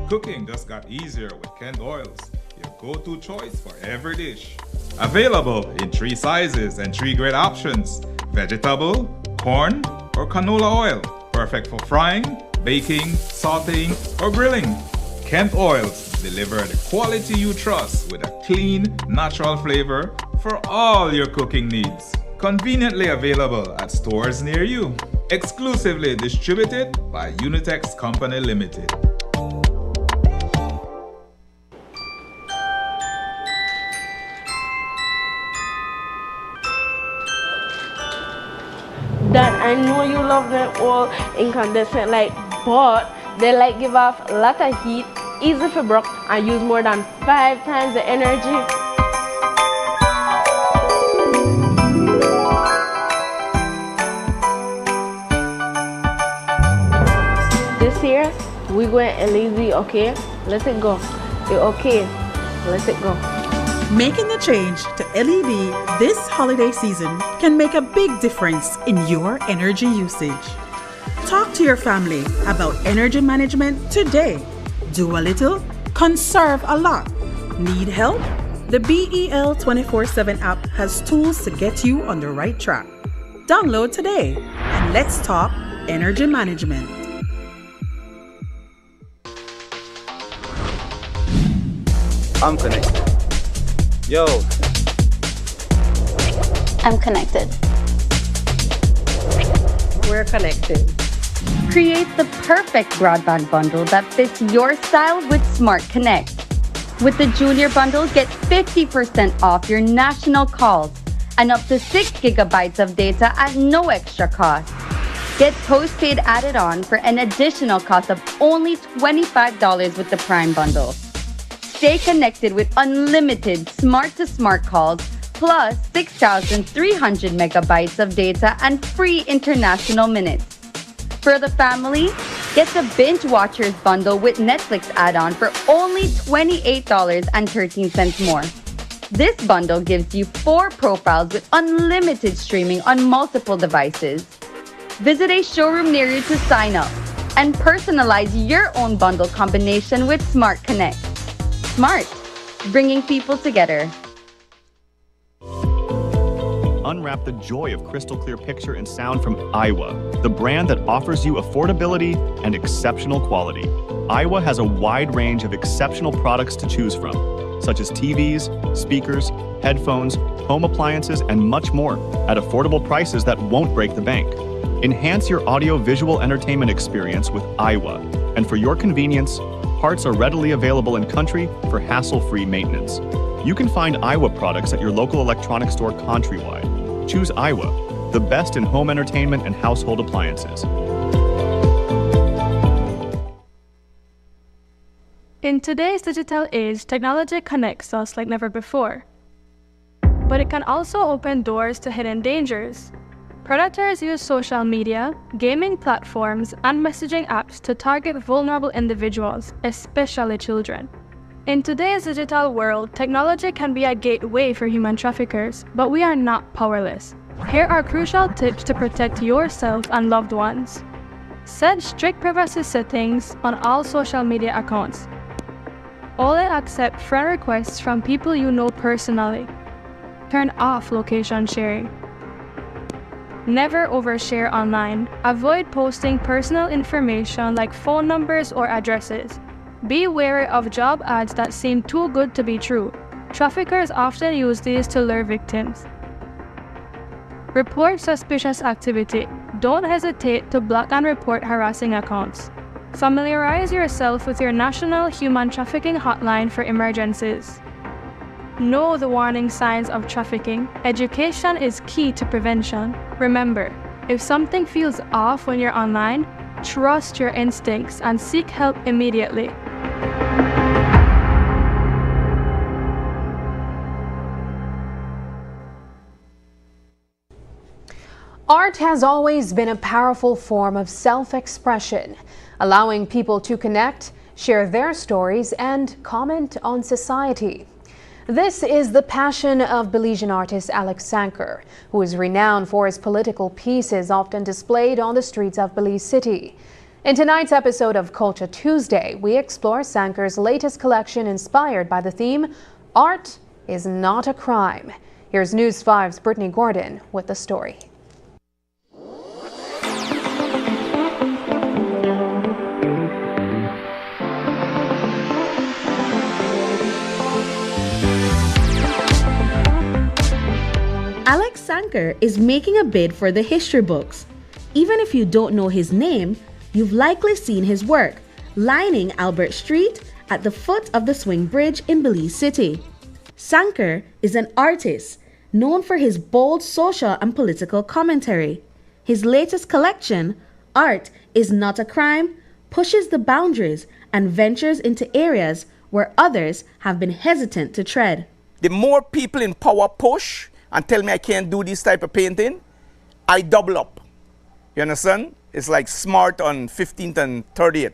Cooking just got easier with Kent Oils, your go-to choice for every dish. Available in 3 sizes and 3 great options: vegetable, corn, or canola oil. Perfect for frying, baking, sauteing, or grilling. Kent Oils deliver the quality you trust with a clean, natural flavor for all your cooking needs. Conveniently available at stores near you. Exclusively distributed by Unitex Company Limited. that I know you love them all incandescent light, but they like give off a lot of heat, easy for broke, and use more than 5 times the energy. This here, we going LED, okay? Let it go. Okay, let it go. Making the change to LED this holiday season can make a big difference in your energy usage. Talk to your family about energy management today. Do a little, conserve a lot. Need help? The BEL 24/7 app has tools to get you on the right track. Download today and let's talk energy management. I'm connected. Yo. I'm connected. We're connected. Create the perfect broadband bundle that fits your style with Smart Connect. With the Junior Bundle, get 50% off your national calls and up to 6 gigabytes of data at no extra cost. Get postpaid added on for an additional cost of only $25 with the Prime Bundle. Stay connected with unlimited smart-to-smart calls, plus 6,300 megabytes of data and free international minutes. For the family, get the Binge Watchers bundle with Netflix add-on for only $28.13 more. This bundle gives you 4 profiles with unlimited streaming on multiple devices. Visit a showroom near you to sign up and personalize your own bundle combination with Smart Connect. Smart, bringing people together. Unwrap the joy of crystal clear picture and sound from Iowa, the brand that offers you affordability and exceptional quality. Iowa has a wide range of exceptional products to choose from, such as TVs, speakers, headphones, home appliances, and much more at affordable prices that won't break the bank. Enhance your audio-visual entertainment experience with Iowa, and for your convenience, parts are readily available in country for hassle-free maintenance. You can find Iowa products at your local electronics store countrywide. Choose Iowa, the best in home entertainment and household appliances. In today's digital age, technology connects us like never before. But it can also open doors to hidden dangers. Predators use social media, gaming platforms, and messaging apps to target vulnerable individuals, especially children. In today's digital world, technology can be a gateway for human traffickers, but we are not powerless. Here are crucial tips to protect yourself and loved ones. Set strict privacy settings on all social media accounts. Only accept friend requests from people you know personally. Turn off location sharing. Never overshare online. Avoid posting personal information like phone numbers or addresses. Be wary of job ads that seem too good to be true. Traffickers often use these to lure victims. Report suspicious activity. Don't hesitate to block and report harassing accounts. Familiarize yourself with your national human trafficking hotline for emergencies. Know the warning signs of trafficking. Education is key to prevention. Remember, if something feels off when you're online, trust your instincts and seek help immediately. Art has always been a powerful form of self-expression, allowing people to connect, share their stories, and comment on society. This is the passion of Belizean artist Alex Sanker, who is renowned for his political pieces often displayed on the streets of Belize City. In tonight's episode of Culture Tuesday, we explore Sanker's latest collection inspired by the theme, Art is Not a Crime. Here's News 5's Brittany Gordon with the story. Alex Sanker is making a bid for the history books. Even if you don't know his name, you've likely seen his work, lining Albert Street at the foot of the Swing Bridge in Belize City. Sanker is an artist known for his bold social and political commentary. His latest collection, Art is Not a Crime, pushes the boundaries and ventures into areas where others have been hesitant to tread. The more people in power push and tell me I can't do this type of painting, I double up. You understand? It's like smart on 15th and 30th.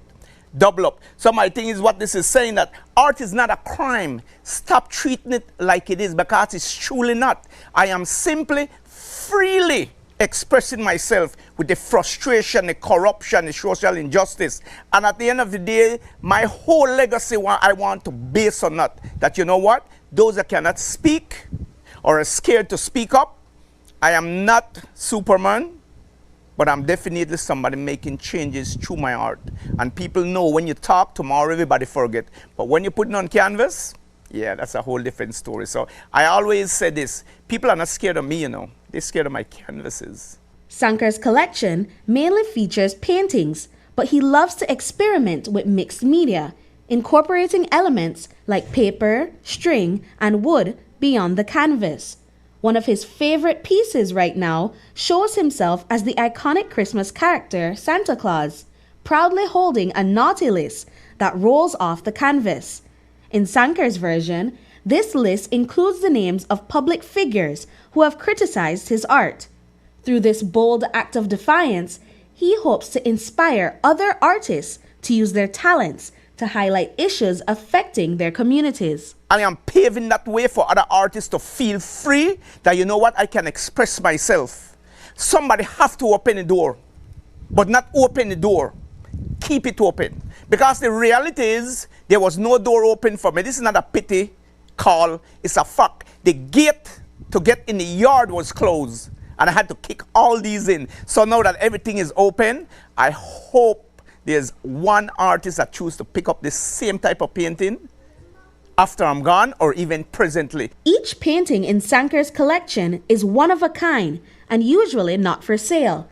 Double up. So my thing is what this is saying, that art is not a crime. Stop treating it like it is, because it's truly not. I am simply freely expressing myself with the frustration, the corruption, the social injustice. And at the end of the day, my whole legacy I want to base on that you know what? Those that cannot speak or are scared to speak up, I am not Superman, but I'm definitely somebody making changes through my art. And people know when you talk, tomorrow everybody forget. But when you put it on canvas, yeah, that's a whole different story. So I always say this, people are not scared of me, you know. They're scared of my canvases. Sankar's collection mainly features paintings, but he loves to experiment with mixed media, incorporating elements like paper, string, and wood beyond the canvas. One of his favorite pieces right now shows himself as the iconic Christmas character Santa Claus, proudly holding a naughty list that rolls off the canvas. In Sankar's version, this list includes the names of public figures who have criticized his art. Through this bold act of defiance, he hopes to inspire other artists to use their talents to highlight issues affecting their communities. I am paving that way for other artists to feel free, that you know what, I can express myself. Somebody have to open the door, but not open the door, keep it open. Because the reality is, there was no door open for me. This is not a pity call, it's a fact. The gate to get in the yard was closed, and I had to kick all these in. So now that everything is open, I hope there's one artist that chooses to pick up the same type of painting after I'm gone, or even presently. Each painting in Sankar's collection is one of a kind and usually not for sale.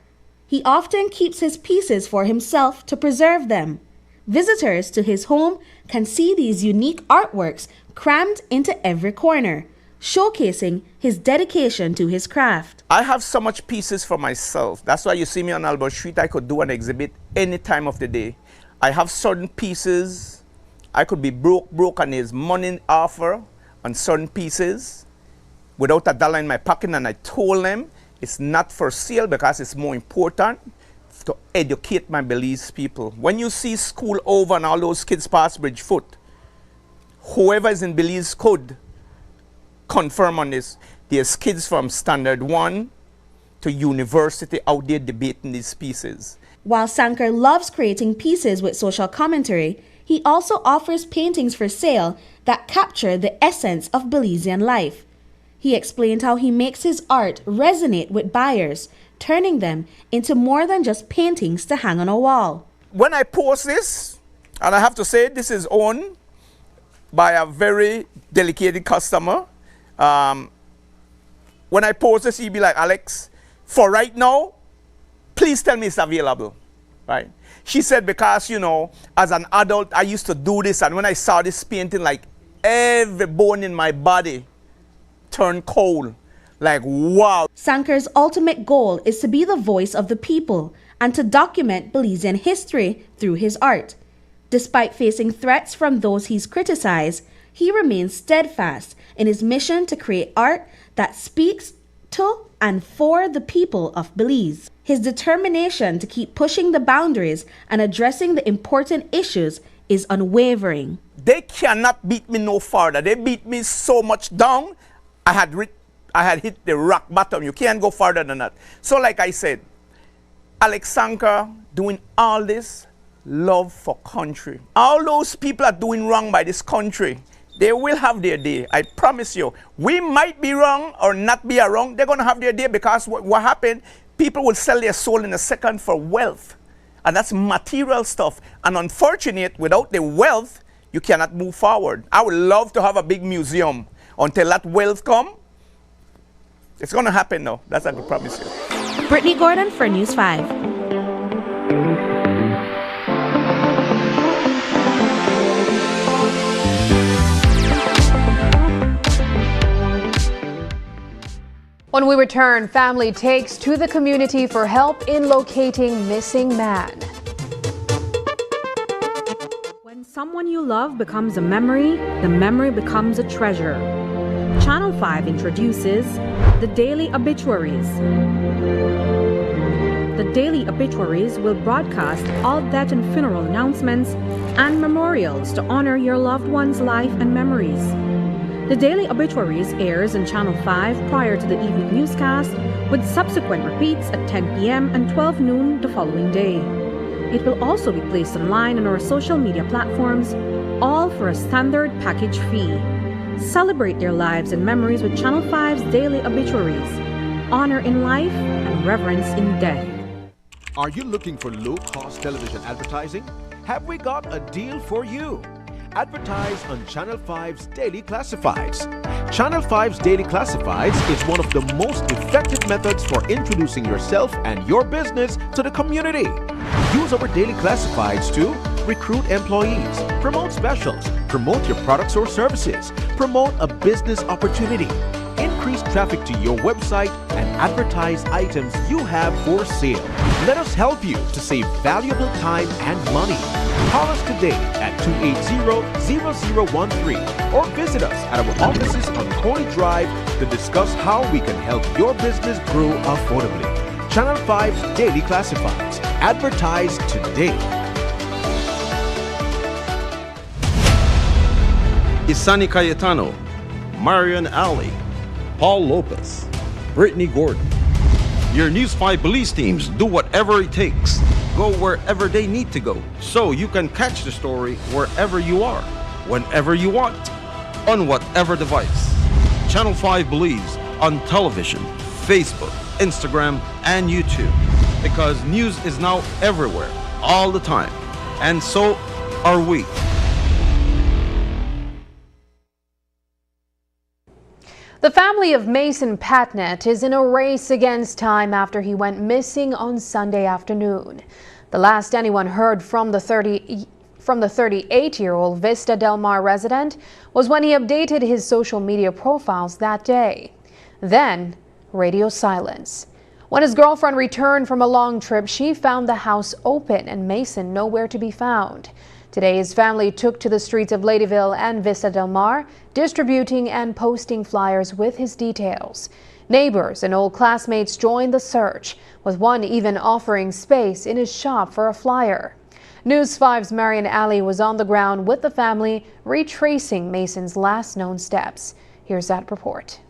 He often keeps his pieces for himself to preserve them. Visitors to his home can see these unique artworks crammed into every corner, showcasing his dedication to his craft. I have so much pieces for myself. That's why you see me on Albert Street. I could do an exhibit any time of the day. I have certain pieces. I could be broke and there's money offer on certain pieces without $1 in my pocket, and I told them it's not for sale because it's more important to educate my Belize people. When you see school over and all those kids pass Bridgefoot, whoever is in Belize could confirm on this. There's kids from standard 1 to university out there debating these pieces. While Sankar loves creating pieces with social commentary, he also offers paintings for sale that capture the essence of Belizean life. He explained how he makes his art resonate with buyers, turning them into more than just paintings to hang on a wall. When I post this, and I have to say this is owned by a very dedicated customer, when I post this, he'd be like, Alex, for right now, please tell me it's available, right? She said, because, you know, as an adult, I used to do this, and when I saw this painting, like, every bone in my body turned cold. Like, wow. Sankar's ultimate goal is to be the voice of the people and to document Belizean history through his art. Despite facing threats from those he's criticized, he remains steadfast in his mission to create art that speaks to and for the people of Belize. His determination to keep pushing the boundaries and addressing the important issues is unwavering. They cannot beat me no farther. They beat me so much down, I had hit the rock bottom. You can't go farther than that. So like I said, Alex Sankar doing all this, love for country. All those people are doing wrong by this country, they will have their day. I promise you. We might be wrong or not be wrong. They're going to have their day, because what happened, people will sell their soul in a second for wealth. And that's material stuff. And unfortunate, without the wealth, you cannot move forward. I would love to have a big museum. Until that wealth come, it's going to happen now. That's I can promise you. Brittany Gordon for News 5. When we return, family takes to the community for help in locating missing man. When someone you love becomes a memory, the memory becomes a treasure. Channel 5 introduces the Daily Obituaries. The Daily Obituaries will broadcast all death and funeral announcements and memorials to honor your loved one's life and memories. The Daily Obituaries airs on Channel 5 prior to the evening newscast, with subsequent repeats at 10 p.m. and 12 noon the following day. It will also be placed online on our social media platforms, all for a standard package fee. Celebrate their lives and memories with Channel 5's Daily Obituaries. Honor in life and reverence in death. Are you looking for low-cost television advertising? Have we got a deal for you? Advertise on Channel 5's Daily Classifieds. Channel 5's Daily Classifieds is one of the most effective methods for introducing yourself and your business to the community. Use our Daily Classifieds to recruit employees, promote specials, promote your products or services, promote a business opportunity, increase traffic to your website, and advertise items you have for sale. Let us help you to save valuable time and money. Call us today at 280-0013 or visit us at our offices on Coney Drive to discuss how we can help your business grow affordably. Channel 5's Daily Classifieds. Advertise today. Isani Cayetano, Marian Ali, Paul Lopez, Brittany Gordon. Your News 5 police teams do whatever it takes. Go wherever they need to go, so you can catch the story wherever you are, whenever you want, on whatever device. Channel 5 believes on television, Facebook, Instagram, and YouTube, because news is now everywhere, all the time, and so are we. The family of Mason Patnett is in a race against time after he went missing on Sunday afternoon. The last anyone heard from the 38-year-old Vista Del Mar resident was when he updated his social media profiles that day. Then, radio silence. When his girlfriend returned from a long trip, she found the house open and Mason nowhere to be found. Today, his family took to the streets of Ladyville and Vista Del Mar, distributing and posting flyers with his details. Neighbors and old classmates joined the search, with one even offering space in his shop for a flyer. News 5's Marian Ali was on the ground with the family, retracing Mason's last known steps. Here's that report.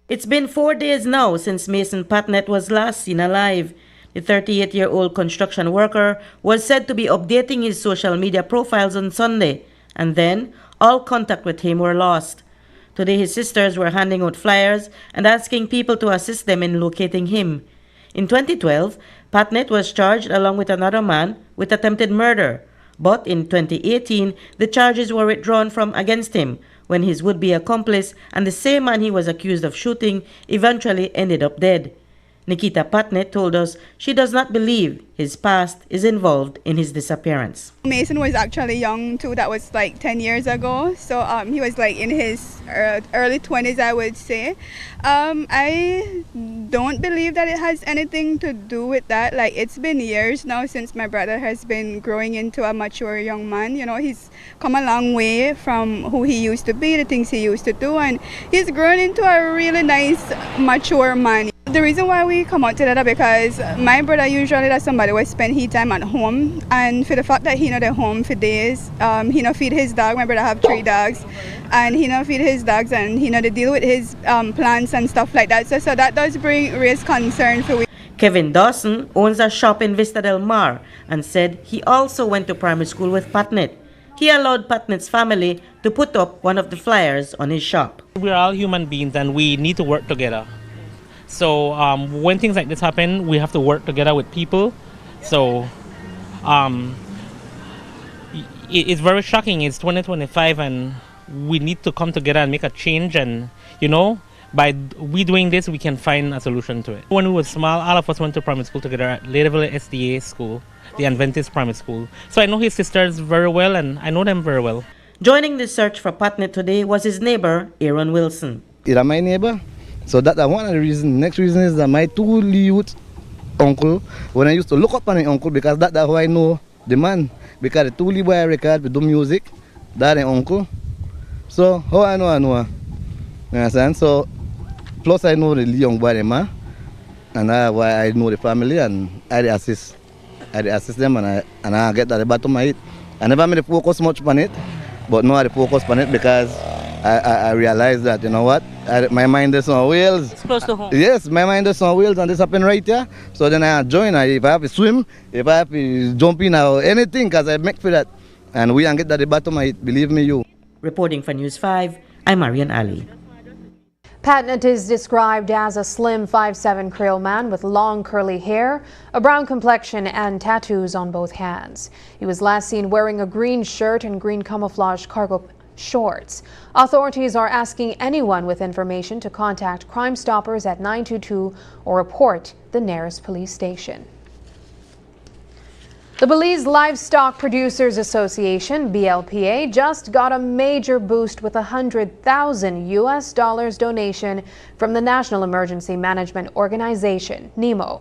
It's been 4 days now since Mason Patnett was last seen alive. The 38-year-old construction worker was said to be updating his social media profiles on Sunday, and then all contact with him were lost. Today, his sisters were handing out flyers and asking people to assist them in locating him. In 2012, Patnett was charged along with another man with attempted murder, but in 2018, the charges were withdrawn from against him when his would-be accomplice and the same man he was accused of shooting eventually ended up dead. Nikita Patnett told us she does not believe his past is involved in his disappearance. Mason was actually young too. That was like 10 years ago. So he was like in his early 20s, I would say. I don't believe that it has anything to do with that. Like, it's been years now since my brother has been growing into a mature young man. You know, he's come a long way from who he used to be, the things he used to do, and he's grown into a really nice, mature man. The reason why we come out together because my brother usually does somebody will spend his time at home, and for the fact that he not at home for days, he not feed his dog. My brother have 3 dogs, and he not feed his dogs, and he not to deal with his plants and stuff like that. So that does raise concern for we. Kevin Dawson owns a shop in Vista Del Mar and said he also went to primary school with Patnett. He allowed Patnett's family to put up one of the flyers on his shop. We're all human beings and we need to work together. So when things like this happen, we have to work together with people. So it's very shocking. It's 2025 and we need to come together and make a change. And, you know, by we doing this, we can find a solution to it. When we were small, all of us went to primary school together at Ladyville SDA school, the Adventist primary school. So I know his sisters very well and I know them very well. Joining the search for Patnett today was his neighbor, Aaron Wilson. He's my neighbor. So that's one of the reasons. Next reason is that my two youth uncle, when I used to look up on my uncle, because that's how I know the man. Because the two boy I record, we do music, that's the uncle. So how I know. You understand? So plus I know the young boy, the man, and that's why I know the family, and I assist them, and I get at the bottom of it. I never made the focus much on it, but now I focus on it because I realize that, you know what, my mind is on wheels. It's close to home. Yes, my mind is on wheels, and this happened right here. So then I join. If I have to swim, if I have to jump in or anything, because I make for that. And we can get at the bottom of it, believe me, you. Reporting for News 5, I'm Marian Ali. Patnett is described as a slim 5'7" Creole man with long curly hair, a brown complexion and tattoos on both hands. He was last seen wearing a green shirt and green camouflage cargo shorts. Authorities are asking anyone with information to contact Crime Stoppers at 922 or report the nearest police station. The Belize Livestock Producers Association, BLPA, just got a major boost with $100,000 donation from the National Emergency Management Organization, NEMO.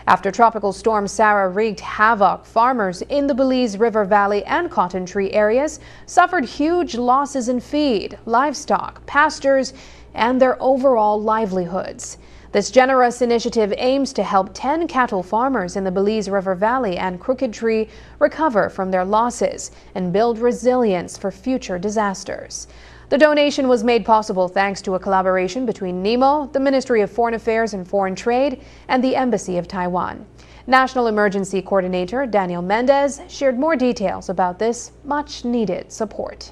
After Tropical Storm Sarah wreaked havoc, farmers in the Belize River Valley and Cotton Tree areas suffered huge losses in feed, livestock, pastures, and their overall livelihoods. This generous initiative aims to help 10 cattle farmers in the Belize River Valley and Crooked Tree recover from their losses and build resilience for future disasters. The donation was made possible thanks to a collaboration between NEMO, the Ministry of Foreign Affairs and Foreign Trade, and the Embassy of Taiwan. National Emergency Coordinator Daniel Mendez shared more details about this much-needed support.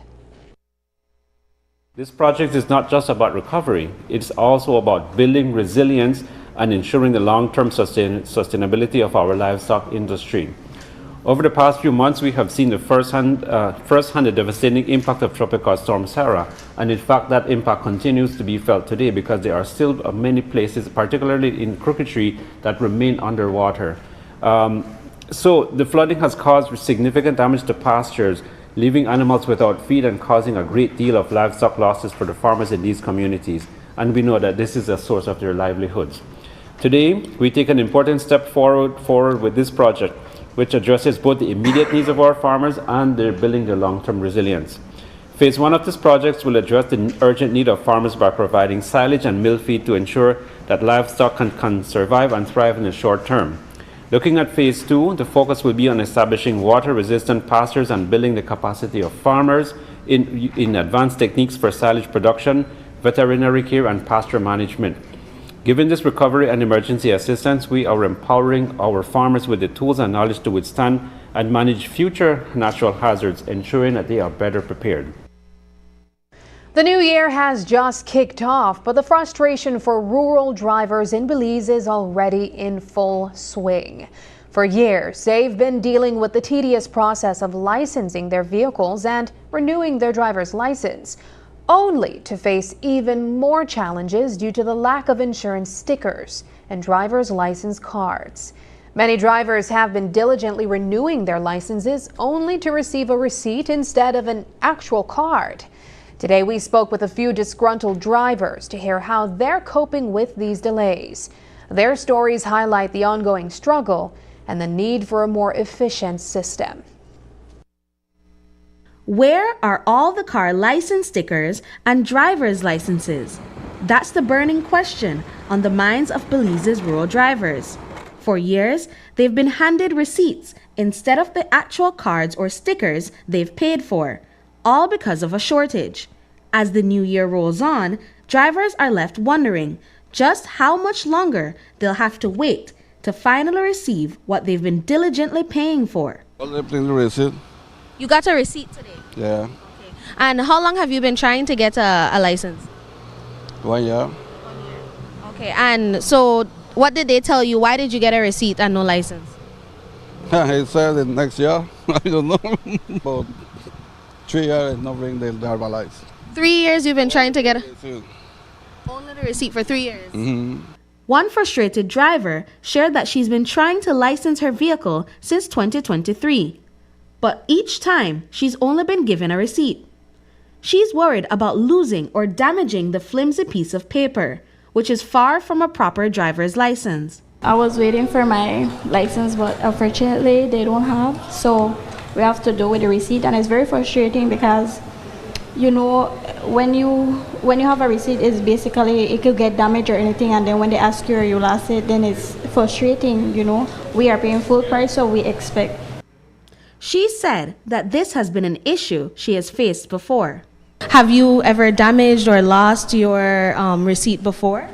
This project is not just about recovery, it's also about building resilience and ensuring the long-term sustainability of our livestock industry. Over the past few months, we have seen the firsthand the devastating impact of Tropical Storm Sarah, and in fact that impact continues to be felt today because there are still many places, particularly in Crooked Tree, that remain underwater. So the flooding has caused significant damage to pastures, leaving animals without feed and causing a great deal of livestock losses for the farmers in these communities. And we know that this is a source of their livelihoods. Today, we take an important step forward with this project, which addresses both the immediate needs of our farmers and they're building their long-term resilience. Phase 1 of this project will address the urgent need of farmers by providing silage and mill feed to ensure that livestock can survive and thrive in the short term. Looking at Phase 2, the focus will be on establishing water-resistant pastures and building the capacity of farmers in advanced techniques for silage production, veterinary care, and pasture management. Given this recovery and emergency assistance, we are empowering our farmers with the tools and knowledge to withstand and manage future natural hazards, ensuring that they are better prepared. The new year has just kicked off, but the frustration for rural drivers in Belize is already in full swing. For years, they've been dealing with the tedious process of licensing their vehicles and renewing their driver's license, only to face even more challenges due to the lack of insurance stickers and driver's license cards. Many drivers have been diligently renewing their licenses only to receive a receipt instead of an actual card. Today, we spoke with a few disgruntled drivers to hear how they're coping with these delays. Their stories highlight the ongoing struggle and the need for a more efficient system. Where are all the car license stickers and driver's licenses? That's the burning question on the minds of Belize's rural drivers. For years, they've been handed receipts instead of the actual cards or stickers they've paid for, all because of a shortage. As the new year rolls on, drivers are left wondering just how much longer they'll have to wait to finally receive what they've been diligently paying for. You got a receipt today? Yeah. Okay. And how long have you been trying to get a license? 1 year. Okay, and so what did they tell you? Why did you get a receipt and no license? He said next year. I don't know. But 3 years and nothing, they'll have a license. 3 years you've been trying to get only the receipt for 3 years? Mm-hmm. One frustrated driver shared that she's been trying to license her vehicle since 2023. But each time, she's only been given a receipt. She's worried about losing or damaging the flimsy piece of paper, which is far from a proper driver's license. I was waiting for my license, but unfortunately they don't have, so we have to do with the receipt, and it's very frustrating because, you know, when you have a receipt, it's basically it could get damaged or anything, and then when they ask you or you lost it, then it's frustrating. You know, we are paying full price, so we expect. She said that this has been an issue she has faced before. Have you ever damaged or lost your receipt before?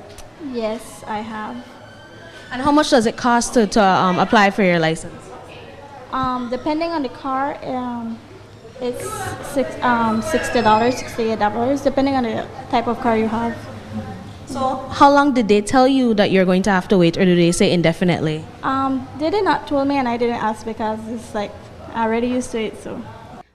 Yes, I have. And how much does it cost to apply for your license? Depending on the car, it's $60, $68, depending on the type of car you have. So how long did they tell you that you're going to have to wait, or do they say indefinitely? They did not tell me, and I didn't ask because it's like I already used to it. So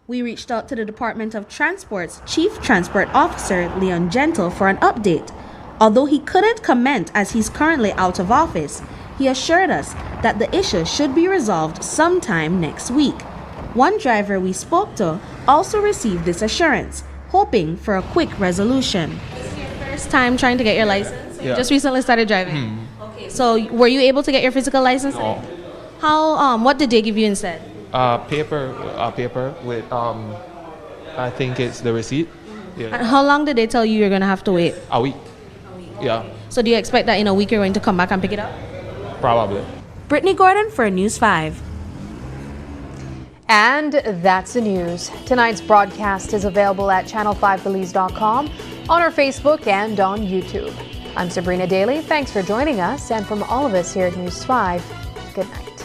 we reached out to the Department of Transport's Chief Transport Officer, Leon Gentle, for an update. Although he couldn't comment as he's currently out of office, he assured us that the issue should be resolved sometime next week. One driver we spoke to also received this assurance, hoping for a quick resolution. This is your first time trying to get your license? Yeah. You just recently started driving? Okay, so were you able to get your physical license? No. How, what did they give you instead? Paper with, I think it's the receipt. Yeah. And how long did they tell you you're going to have to wait? A week. Yeah. So do you expect that in a week you're going to come back and pick it up? Probably. Brittany Gordon for News 5. And that's the news. Tonight's broadcast is available at channel5belize.com, on our Facebook and on YouTube. I'm Sabrina Daly. Thanks for joining us. And from all of us here at News 5, good night.